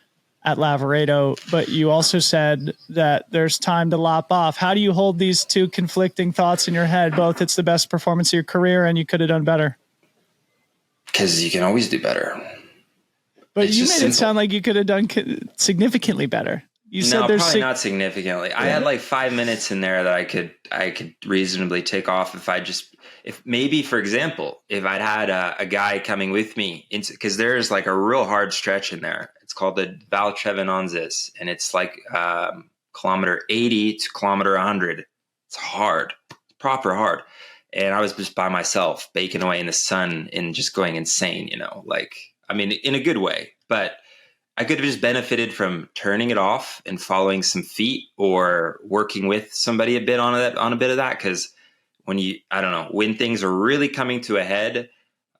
Speaker 1: at Lavaredo, but you also said that there's time to lop off. How do you hold these two conflicting thoughts in your head? Both it's the best performance of your career and you could have done better.
Speaker 2: Because you can always do better.
Speaker 1: But you made it sound like you could have done significantly better. You said there's
Speaker 2: probably not significantly. Yeah. I had like 5 minutes in there that I could reasonably take off if maybe, for example, if I'd had a guy coming with me, because there's like a real hard stretch in there. It's called the Val Trevenonzes, and it's like kilometer 80 to kilometer 100. It's hard, proper hard. And I was just by myself, baking away in the sun and just going insane, in a good way. But I could have just benefited from turning it off and following some feet or working with somebody a bit on a bit of that. Because when things are really coming to a head,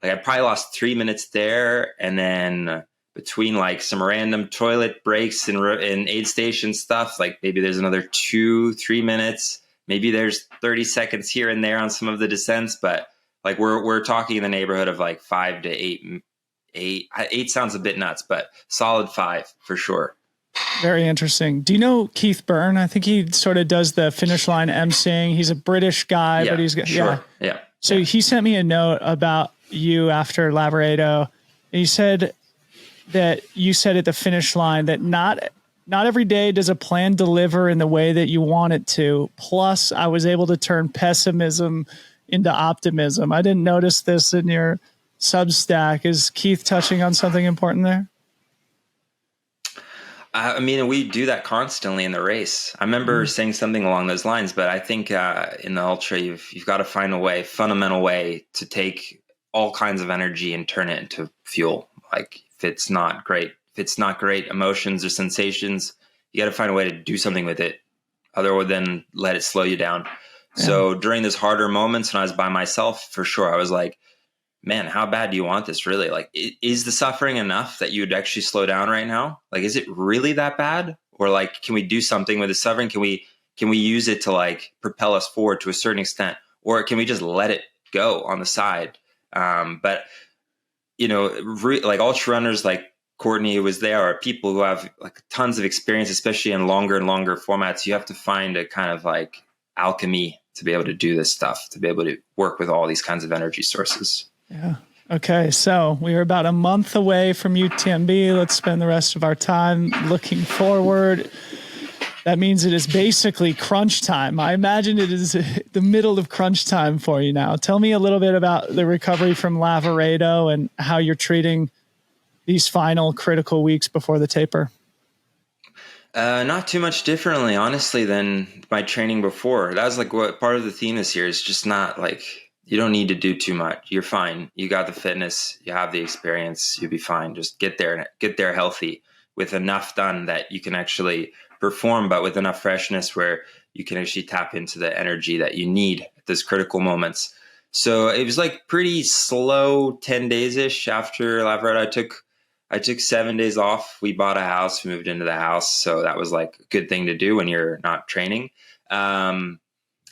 Speaker 2: like I probably lost 3 minutes there, and then between like some random toilet breaks and aid station stuff, like maybe there's another 2-3 minutes. Maybe there's 30 seconds here and there on some of the descents, but like we're talking in the neighborhood of like 5 to 8. 8 sounds a bit nuts, but solid 5 for sure.
Speaker 1: Very interesting. Do you know Keith Byrne? I think he sort of does the finish line emceeing. He's a British guy, but he's
Speaker 2: sure. Yeah.
Speaker 1: So he sent me a note about you after Lavaredo. And he said that you said at the finish line that not every day does a plan deliver in the way that you want it to. Plus, I was able to turn pessimism into optimism. I didn't notice this in your Substack. Is Keith touching on something important there?
Speaker 2: We do that constantly in the race. I remember saying something along those lines, but I think in the ultra, you've got to find a fundamental way to take all kinds of energy and turn it into fuel. Like if it's not great emotions or sensations, you got to find a way to do something with it other than let it slow you down. Yeah. So during those harder moments when I was by myself, for sure, I was like, man, how bad do you want this really? Like, is the suffering enough that you would actually slow down right now? Like, is it really that bad? Or like, can we do something with the suffering? Can we use it to like propel us forward to a certain extent? Or can we just let it go on the side? But like ultra runners like Courtney was there, are people who have like tons of experience, especially in longer and longer formats. You have to find a kind of like alchemy to be able to do this stuff, to be able to work with all these kinds of energy sources.
Speaker 1: Yeah. Okay. So we are about a month away from UTMB. Let's spend the rest of our time looking forward. That means it is basically crunch time. I imagine it is the middle of crunch time for you now. Tell me a little bit about the recovery from Lavaredo and how you're treating these final critical weeks before the taper.
Speaker 2: Not too much differently, honestly, than my training before. That was like what part of the theme this year is just not like, you don't need to do too much. You're fine. You got the fitness, you have the experience, you'll be fine. Just get there healthy with enough done that you can actually perform, but with enough freshness where you can actually tap into the energy that you need at those critical moments. So it was like pretty slow 10 days-ish after Lavaredo. I took 7 days off. We bought a house, we moved into the house. So that was like a good thing to do when you're not training.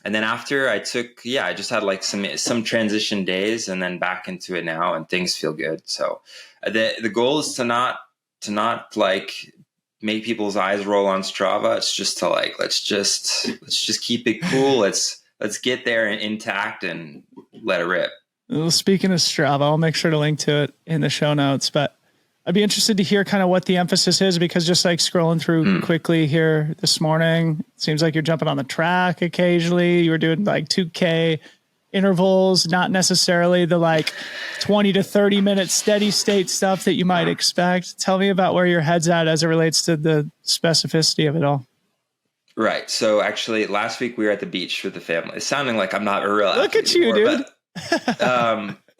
Speaker 2: And then after I just had like some transition days and then back into it now, and things feel good. So the goal is to not like make people's eyes roll on Strava. It's just to like, let's just keep it cool. Let's get there intact and let it rip.
Speaker 1: Well, speaking of Strava, I'll make sure to link to it in the show notes, but I'd be interested to hear kind of what the emphasis is, because just like scrolling through quickly here this morning, it seems like you're jumping on the track occasionally. You were doing like 2K intervals, not necessarily the like 20 to 30 minute steady state stuff that you might expect. Tell me about where your head's at as it relates to the specificity of it all.
Speaker 2: Right. So actually last week we were at the beach with the family. It's sounding like I'm not a real
Speaker 1: Look at you, dude.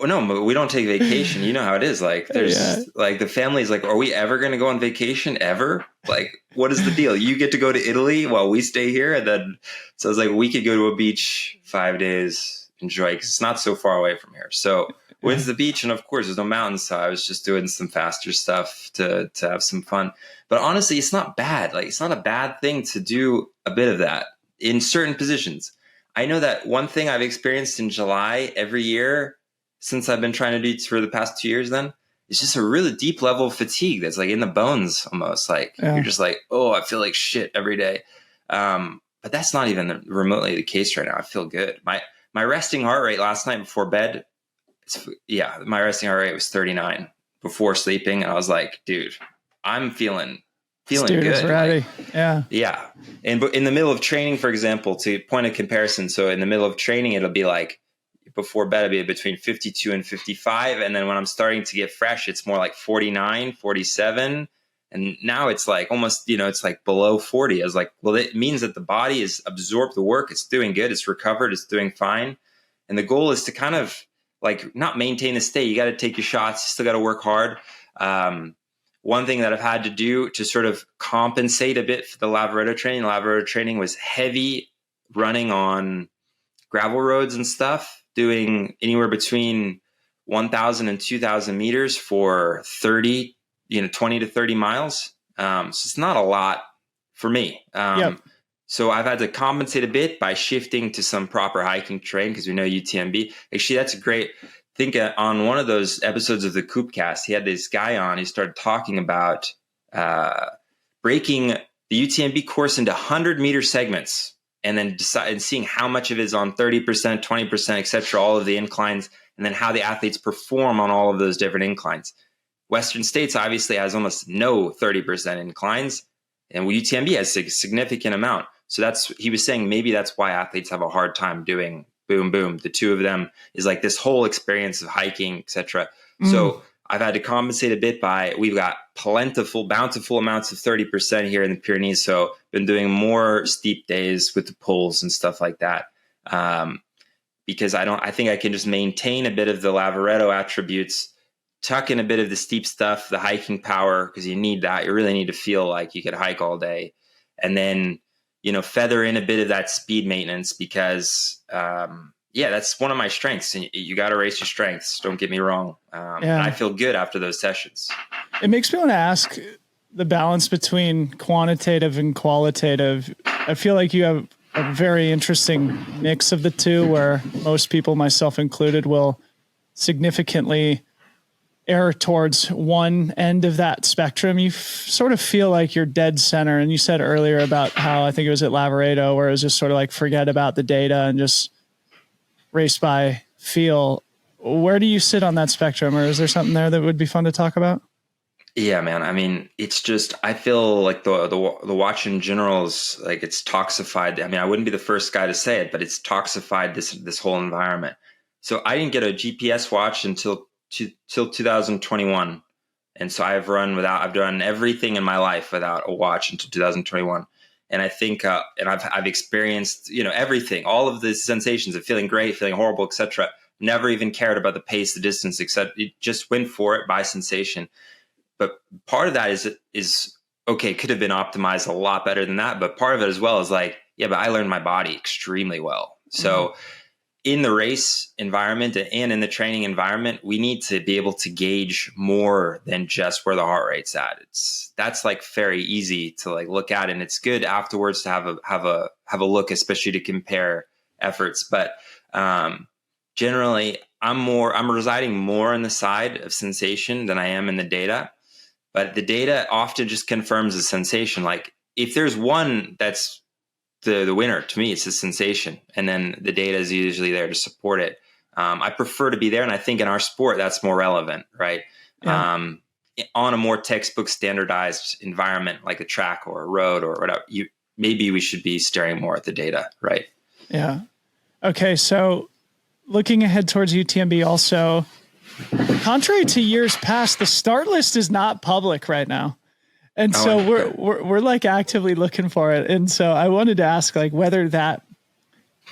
Speaker 2: Well, no, but we don't take vacation. You know how it is. Like there's like the family's like, are we ever going to go on vacation ever? Like, what is the deal? You get to go to Italy while we stay here. And then, so it's like, we could go to a beach 5 days, enjoy, because it's not so far away from here. So when's the beach? And of course there's no mountains. So I was just doing some faster stuff to have some fun. But honestly, it's not bad. Like, it's not a bad thing to do a bit of that in certain positions. I know that one thing I've experienced in July every year, since I've been trying to do for the past 2 years then, it's just a really deep level of fatigue that's like in the bones almost. Like you're just like, oh, I feel like shit every day. But that's not even remotely the case right now. I feel good. My resting heart rate last night before bed, my resting heart rate was 39 before sleeping. And I was like, dude, I'm feeling good.
Speaker 1: Ready.
Speaker 2: Like, yeah. And in the middle of training, for example, to point of comparison. So in the middle of training, it'll be like before bed, it'll be between 52 and 55. And then when I'm starting to get fresh, it's more like 49, 47. And now it's like almost, it's like below 40. I was like, well, it means that the body has absorbed the work. It's doing good. It's recovered. It's doing fine. And the goal is to kind of like not maintain a state. You got to take your shots. You still got to work hard. One thing that I've had to do to sort of compensate a bit for the Lavaredo training was heavy running on gravel roads and stuff, doing anywhere between 1,000 and 2,000 meters for 20 to 30 miles. So it's not a lot for me. So I've had to compensate a bit by shifting to some proper hiking terrain because we know UTMB. Actually, that's a great think on one of those episodes of the Coopcast, he had this guy on. He started talking about breaking the UTMB course into 100-meter segments and then seeing how much of it is on 30%, 20%, et cetera, all of the inclines, and then how the athletes perform on all of those different inclines. Western States obviously has almost no 30% inclines, and UTMB has a significant amount. So he was saying maybe that's why athletes have a hard time doing boom, boom. The two of them is like this whole experience of hiking, etc. So I've had to compensate a bit by we've got bountiful amounts of 30% here in the Pyrenees. So been doing more steep days with the pulls and stuff like that. Because I think I can just maintain a bit of the Lavaredo attributes, tuck in a bit of the steep stuff, the hiking power, because you need that. You really need to feel like you could hike all day. And then, feather in a bit of that speed maintenance because, that's one of my strengths. And you got to race your strengths. Don't get me wrong. And I feel good after those sessions.
Speaker 1: It makes me want to ask the balance between quantitative and qualitative. I feel like you have a very interesting mix of the two where most people, myself included, will significantly err towards one end of that spectrum. You sort of feel like you're dead center. And you said earlier about how I think it was at Lavaredo where it was just sort of like forget about the data and just race by feel. Where do you sit on that spectrum, or is there something there that would be fun to talk about?
Speaker 2: Yeah, man. I mean, it's just, I feel like the watch in general is like it's toxified. I mean, I wouldn't be the first guy to say it, but it's toxified this whole environment. So I didn't get a GPS watch until 2021. And so I've done everything in my life without a watch until 2021. And I think, and I've experienced, everything, all of the sensations of feeling great, feeling horrible, etc. Never even cared about the pace, the distance, except it just went for it by sensation. But part of that is okay, could have been optimized a lot better than that. But part of it as well is like, but I learned my body extremely well. So in the race environment and in the training environment, we need to be able to gauge more than just where the heart rate's at. That's like very easy to like look at, and it's good afterwards to have a look, especially to compare efforts. But generally, I'm residing more on the side of sensation than I am in the data. But the data often just confirms the sensation. Like if there's one that's the winner, to me, it's a sensation. And then the data is usually there to support it. I prefer to be there. And I think in our sport, that's more relevant, right? Yeah. On a more textbook standardized environment, like a track or a road or whatever, maybe we should be staring more at the data, right?
Speaker 1: Yeah. Okay. So looking ahead towards UTMB also, contrary to years past, the start list is not public right now. And so we're like actively looking for it. And so I wanted to ask like whether that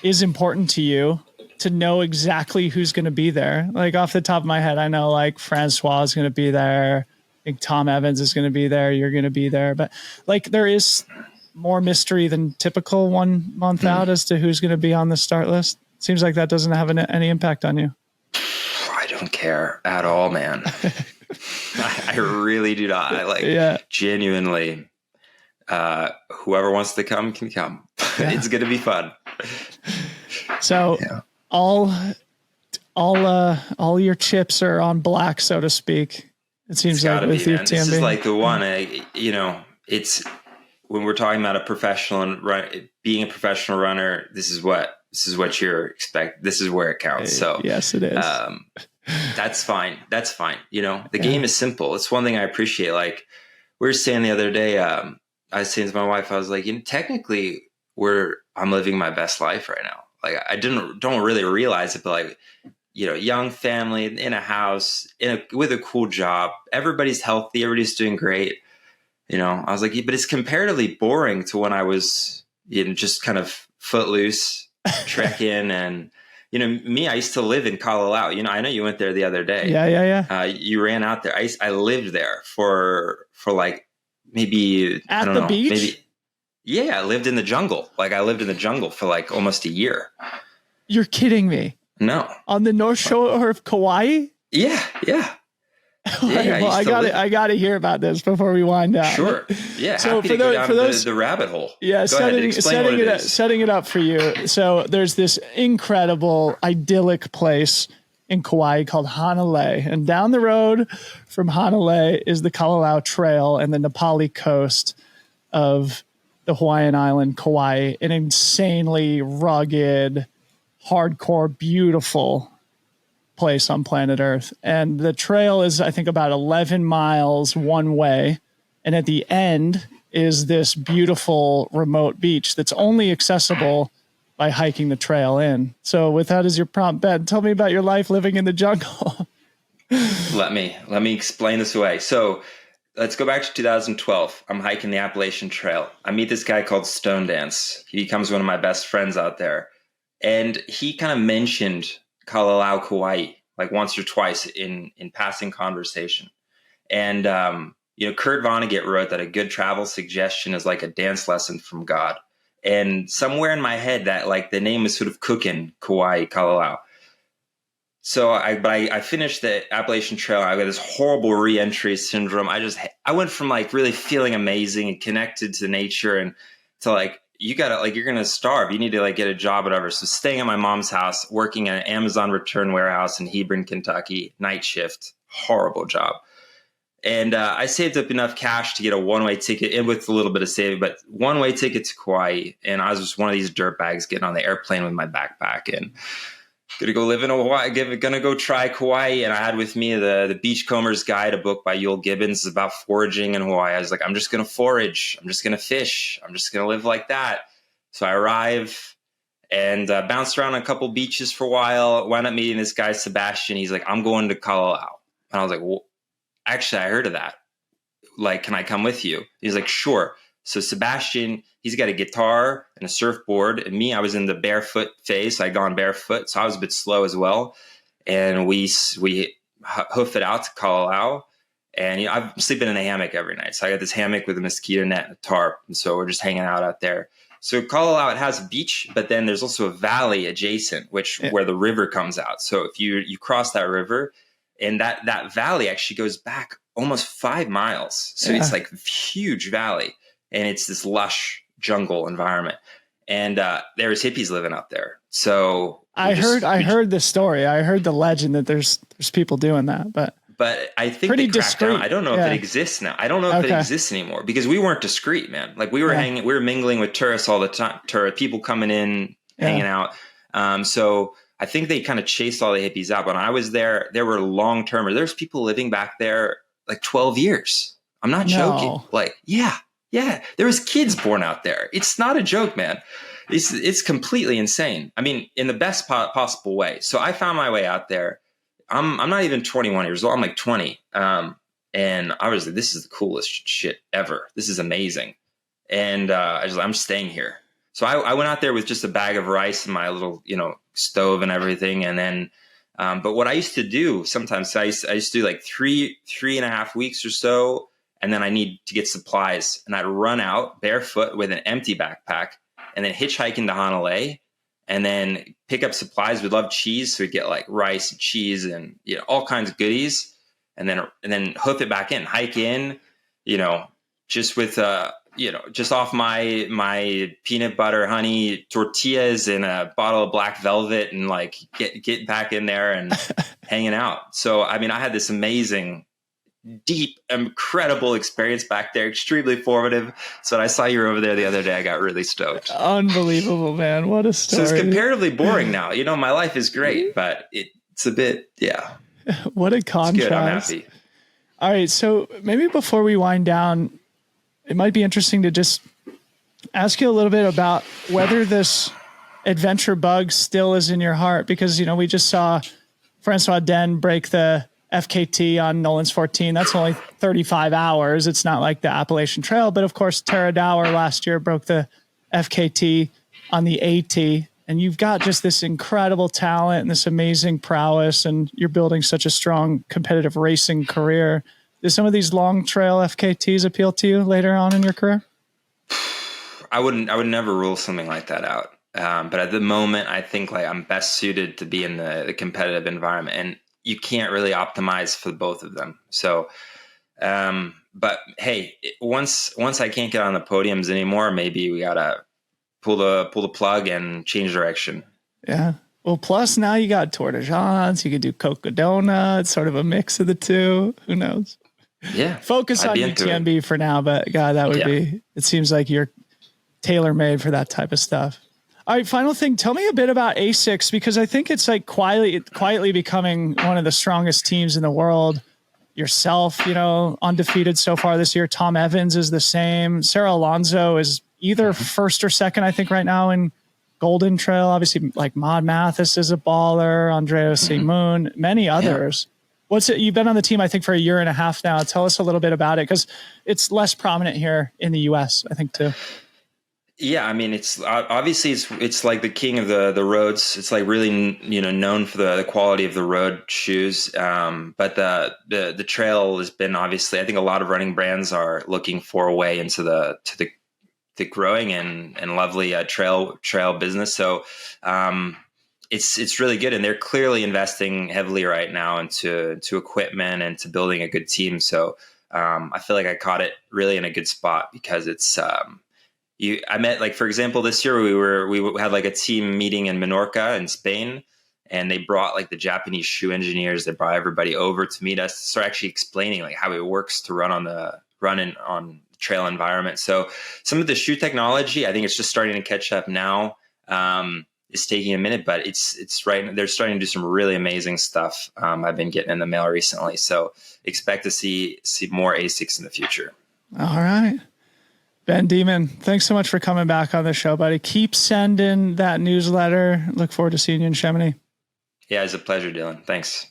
Speaker 1: is important to you to know exactly who's going to be there. Like off the top of my head, I know like Francois is going to be there. I think Tom Evans is going to be there. You're going to be there. But like there is more mystery than typical 1 month out as to who's going to be on the start list. Seems like that doesn't have any impact on you.
Speaker 2: I don't care at all, man. I really do not. Genuinely, whoever wants to come can come. It's going to be fun.
Speaker 1: So all all your chips are on black, so to speak. It seems like with
Speaker 2: UTMB. This is
Speaker 1: UTMB.
Speaker 2: like the one, it's when we're talking about a professional and being a professional runner, this is what you're expect. This is where it counts. So
Speaker 1: yes, it is.
Speaker 2: That's fine. That's fine. The game is simple. It's one thing I appreciate. Like we were saying the other day, I was saying to my wife, I was like, technically I'm living my best life right now. Like I don't really realize it, but like, young family in a house, with a cool job, everybody's healthy, everybody's doing great. I was like, but it's comparatively boring to when I was, just kind of footloose, trekking, and me. I used to live in Colorado. I know you went there the other day.
Speaker 1: Yeah.
Speaker 2: You ran out there. I lived there for like maybe
Speaker 1: at
Speaker 2: I don't
Speaker 1: the
Speaker 2: know,
Speaker 1: beach.
Speaker 2: maybe. Yeah, I lived in the jungle. Like I lived in the jungle for like almost a year.
Speaker 1: You're kidding me.
Speaker 2: No.
Speaker 1: On the North Shore of Kauai?
Speaker 2: Yeah.
Speaker 1: Well, I got to hear about this before we wind down.
Speaker 2: Sure. Yeah.
Speaker 1: So
Speaker 2: happy to go down the rabbit hole.
Speaker 1: Yeah. Setting it up for you. So there's this incredible idyllic place in Kauai called Hanalei, and down the road from Hanalei is the Kalalau Trail and the Nepali coast of the Hawaiian island, Kauai, an insanely rugged, hardcore, beautiful place on planet Earth. And the trail is, I think, about 11 miles one way. And at the end is this beautiful remote beach that's only accessible by hiking the trail in. So with that as your prompt, Ben, tell me about your life living in the jungle.
Speaker 2: Let me explain this away. So let's go back to 2012. I'm hiking the Appalachian Trail. I meet this guy called Stone Dance. He becomes one of my best friends out there. And he kind of mentioned Kalalau, Kauai, like once or twice in passing conversation. And, Kurt Vonnegut wrote that a good travel suggestion is like a dance lesson from God. And somewhere in my head that like the name is sort of cooking, Kauai, Kalalau. So I finished the Appalachian Trail. I got this horrible re-entry syndrome. I went from like really feeling amazing and connected to nature and to like, you're going to starve. You need to like get a job, whatever. So staying at my mom's house, working at an Amazon return warehouse in Hebron, Kentucky, night shift, horrible job. And I saved up enough cash to get a one-way ticket, and with a little bit of saving, but one-way ticket to Kauai. And I was just one of these dirtbags getting on the airplane with my backpack and going to go live in Hawaii, going to go try Kauai. And I had with me the Beachcomber's Guide, a book by Yul Gibbons about foraging in Hawaii. I was like, I'm just going to forage. I'm just going to fish. I'm just going to live like that. So I arrive and bounced around a couple beaches for a while. Wound up meeting this guy, Sebastian. He's like, I'm going to Kalalau. And I was like, well, actually, I heard of that. Like, can I come with you? He's like, sure. So Sebastian, he's got a guitar and a surfboard. And me, I was in the barefoot phase. So I'd gone barefoot. So I was a bit slow as well. And we hoof it out to Kalalau. And I'm sleeping in a hammock every night. So I got this hammock with a mosquito net and a tarp. And so we're just hanging out there. So Kalalau, it has a beach, but then there's also a valley adjacent, where the river comes out. So if you cross that river, and that valley actually goes back almost 5 miles. So It's like a huge valley. And it's this lush jungle environment. And there was hippies living out there. So
Speaker 1: I heard the story. I heard the legend that there's people doing that, but
Speaker 2: I think
Speaker 1: pretty
Speaker 2: they cracked down. I don't know if it exists now. I don't know if it exists anymore because we weren't discreet, man. Like we were we were mingling with tourists all the time, people coming in, hanging out. So I think they kind of chased all the hippies out. But when I was there, there were long-termers. There's people living back there like 12 years. I'm not joking. Like, yeah. There was kids born out there. It's not a joke, man. It's completely insane. I mean, in the best possible way. So I found my way out there. I'm not even 21 years old. I'm like 20. And I was like, this is the coolest shit ever. This is amazing. And I'm staying here. So I went out there with just a bag of rice and my little, stove and everything. And then, but what I used to do sometimes, I used to do like 3.5 weeks or so. And then I need to get supplies. And I'd run out barefoot with an empty backpack and then hitchhike into Hanalei and then pick up supplies. We love cheese. So we'd get like rice and cheese and, all kinds of goodies. And then hoof it back in, hike in, just with just off my peanut butter, honey tortillas and a bottle of Black Velvet and like get back in there and hanging out. So, I mean, I had this amazing, deep, incredible experience back there, extremely formative. So when I saw you were over there the other day, I got really stoked.
Speaker 1: Unbelievable, man. What a story.
Speaker 2: So it's comparatively boring now. My life is great, but it's a bit, yeah.
Speaker 1: What a contrast.
Speaker 2: It's good. I'm happy.
Speaker 1: All right. So maybe before we wind down, it might be interesting to just ask you a little bit about whether this adventure bug still is in your heart, because, we just saw Francois Den break the FKT on Nolan's 14. That's only 35 hours. It's not like the Appalachian Trail, but of course, Tara Dower last year broke the FKT on the AT, and you've got just this incredible talent and this amazing prowess, and you're building such a strong competitive racing career. Do some of these long trail FKTs appeal to you later on in your career?
Speaker 2: I would never rule something like that out. But at the moment, I think like I'm best suited to be in the competitive environment, and you can't really optimize for both of them. So, but hey, once I can't get on the podiums anymore, maybe we gotta pull the plug and change direction.
Speaker 1: Yeah. Well, plus now you got Tour de France, you could do Cocodona. It's sort of a mix of the two. Who knows?
Speaker 2: Yeah.
Speaker 1: Focus on UTMB for now, but God, that would be, it seems like you're tailor-made for that type of stuff. All right, final thing. Tell me a bit about Asics, because I think it's like quietly becoming one of the strongest teams in the world. Yourself, undefeated so far this year. Tom Evans is the same. Sarah Alonso is either first or second, I think, right now in Golden Trail. Obviously, like Maud Mathis is a baller. Andrea Simoon, many others. Yeah. You've been on the team, I think, for a year and a half now. Tell us a little bit about it, because it's less prominent here in the U.S., I think, too.
Speaker 2: Yeah, I mean, it's obviously it's like the king of the roads. It's like really known for the quality of the road shoes. But the trail has been, obviously, I think a lot of running brands are looking for a way into the growing and lovely trail business. So it's really good, and they're clearly investing heavily right now into equipment and to building a good team. So I feel like I caught it really in a good spot, because it's. I met, like, for example, this year we had like a team meeting in Menorca in Spain, and they brought like the Japanese shoe engineers. They brought everybody over to meet us, to start actually explaining like how it works to run on the trail environment. So some of the shoe technology, I think it's just starting to catch up now. It's taking a minute, but it's right. They're starting to do some really amazing stuff. I've been getting in the mail recently, so expect to see more Asics in the future.
Speaker 1: All right. Ben Dhiman, thanks so much for coming back on the show, buddy. Keep sending that newsletter. Look forward to seeing you in Chamonix.
Speaker 2: Yeah, it's a pleasure, Dylan. Thanks.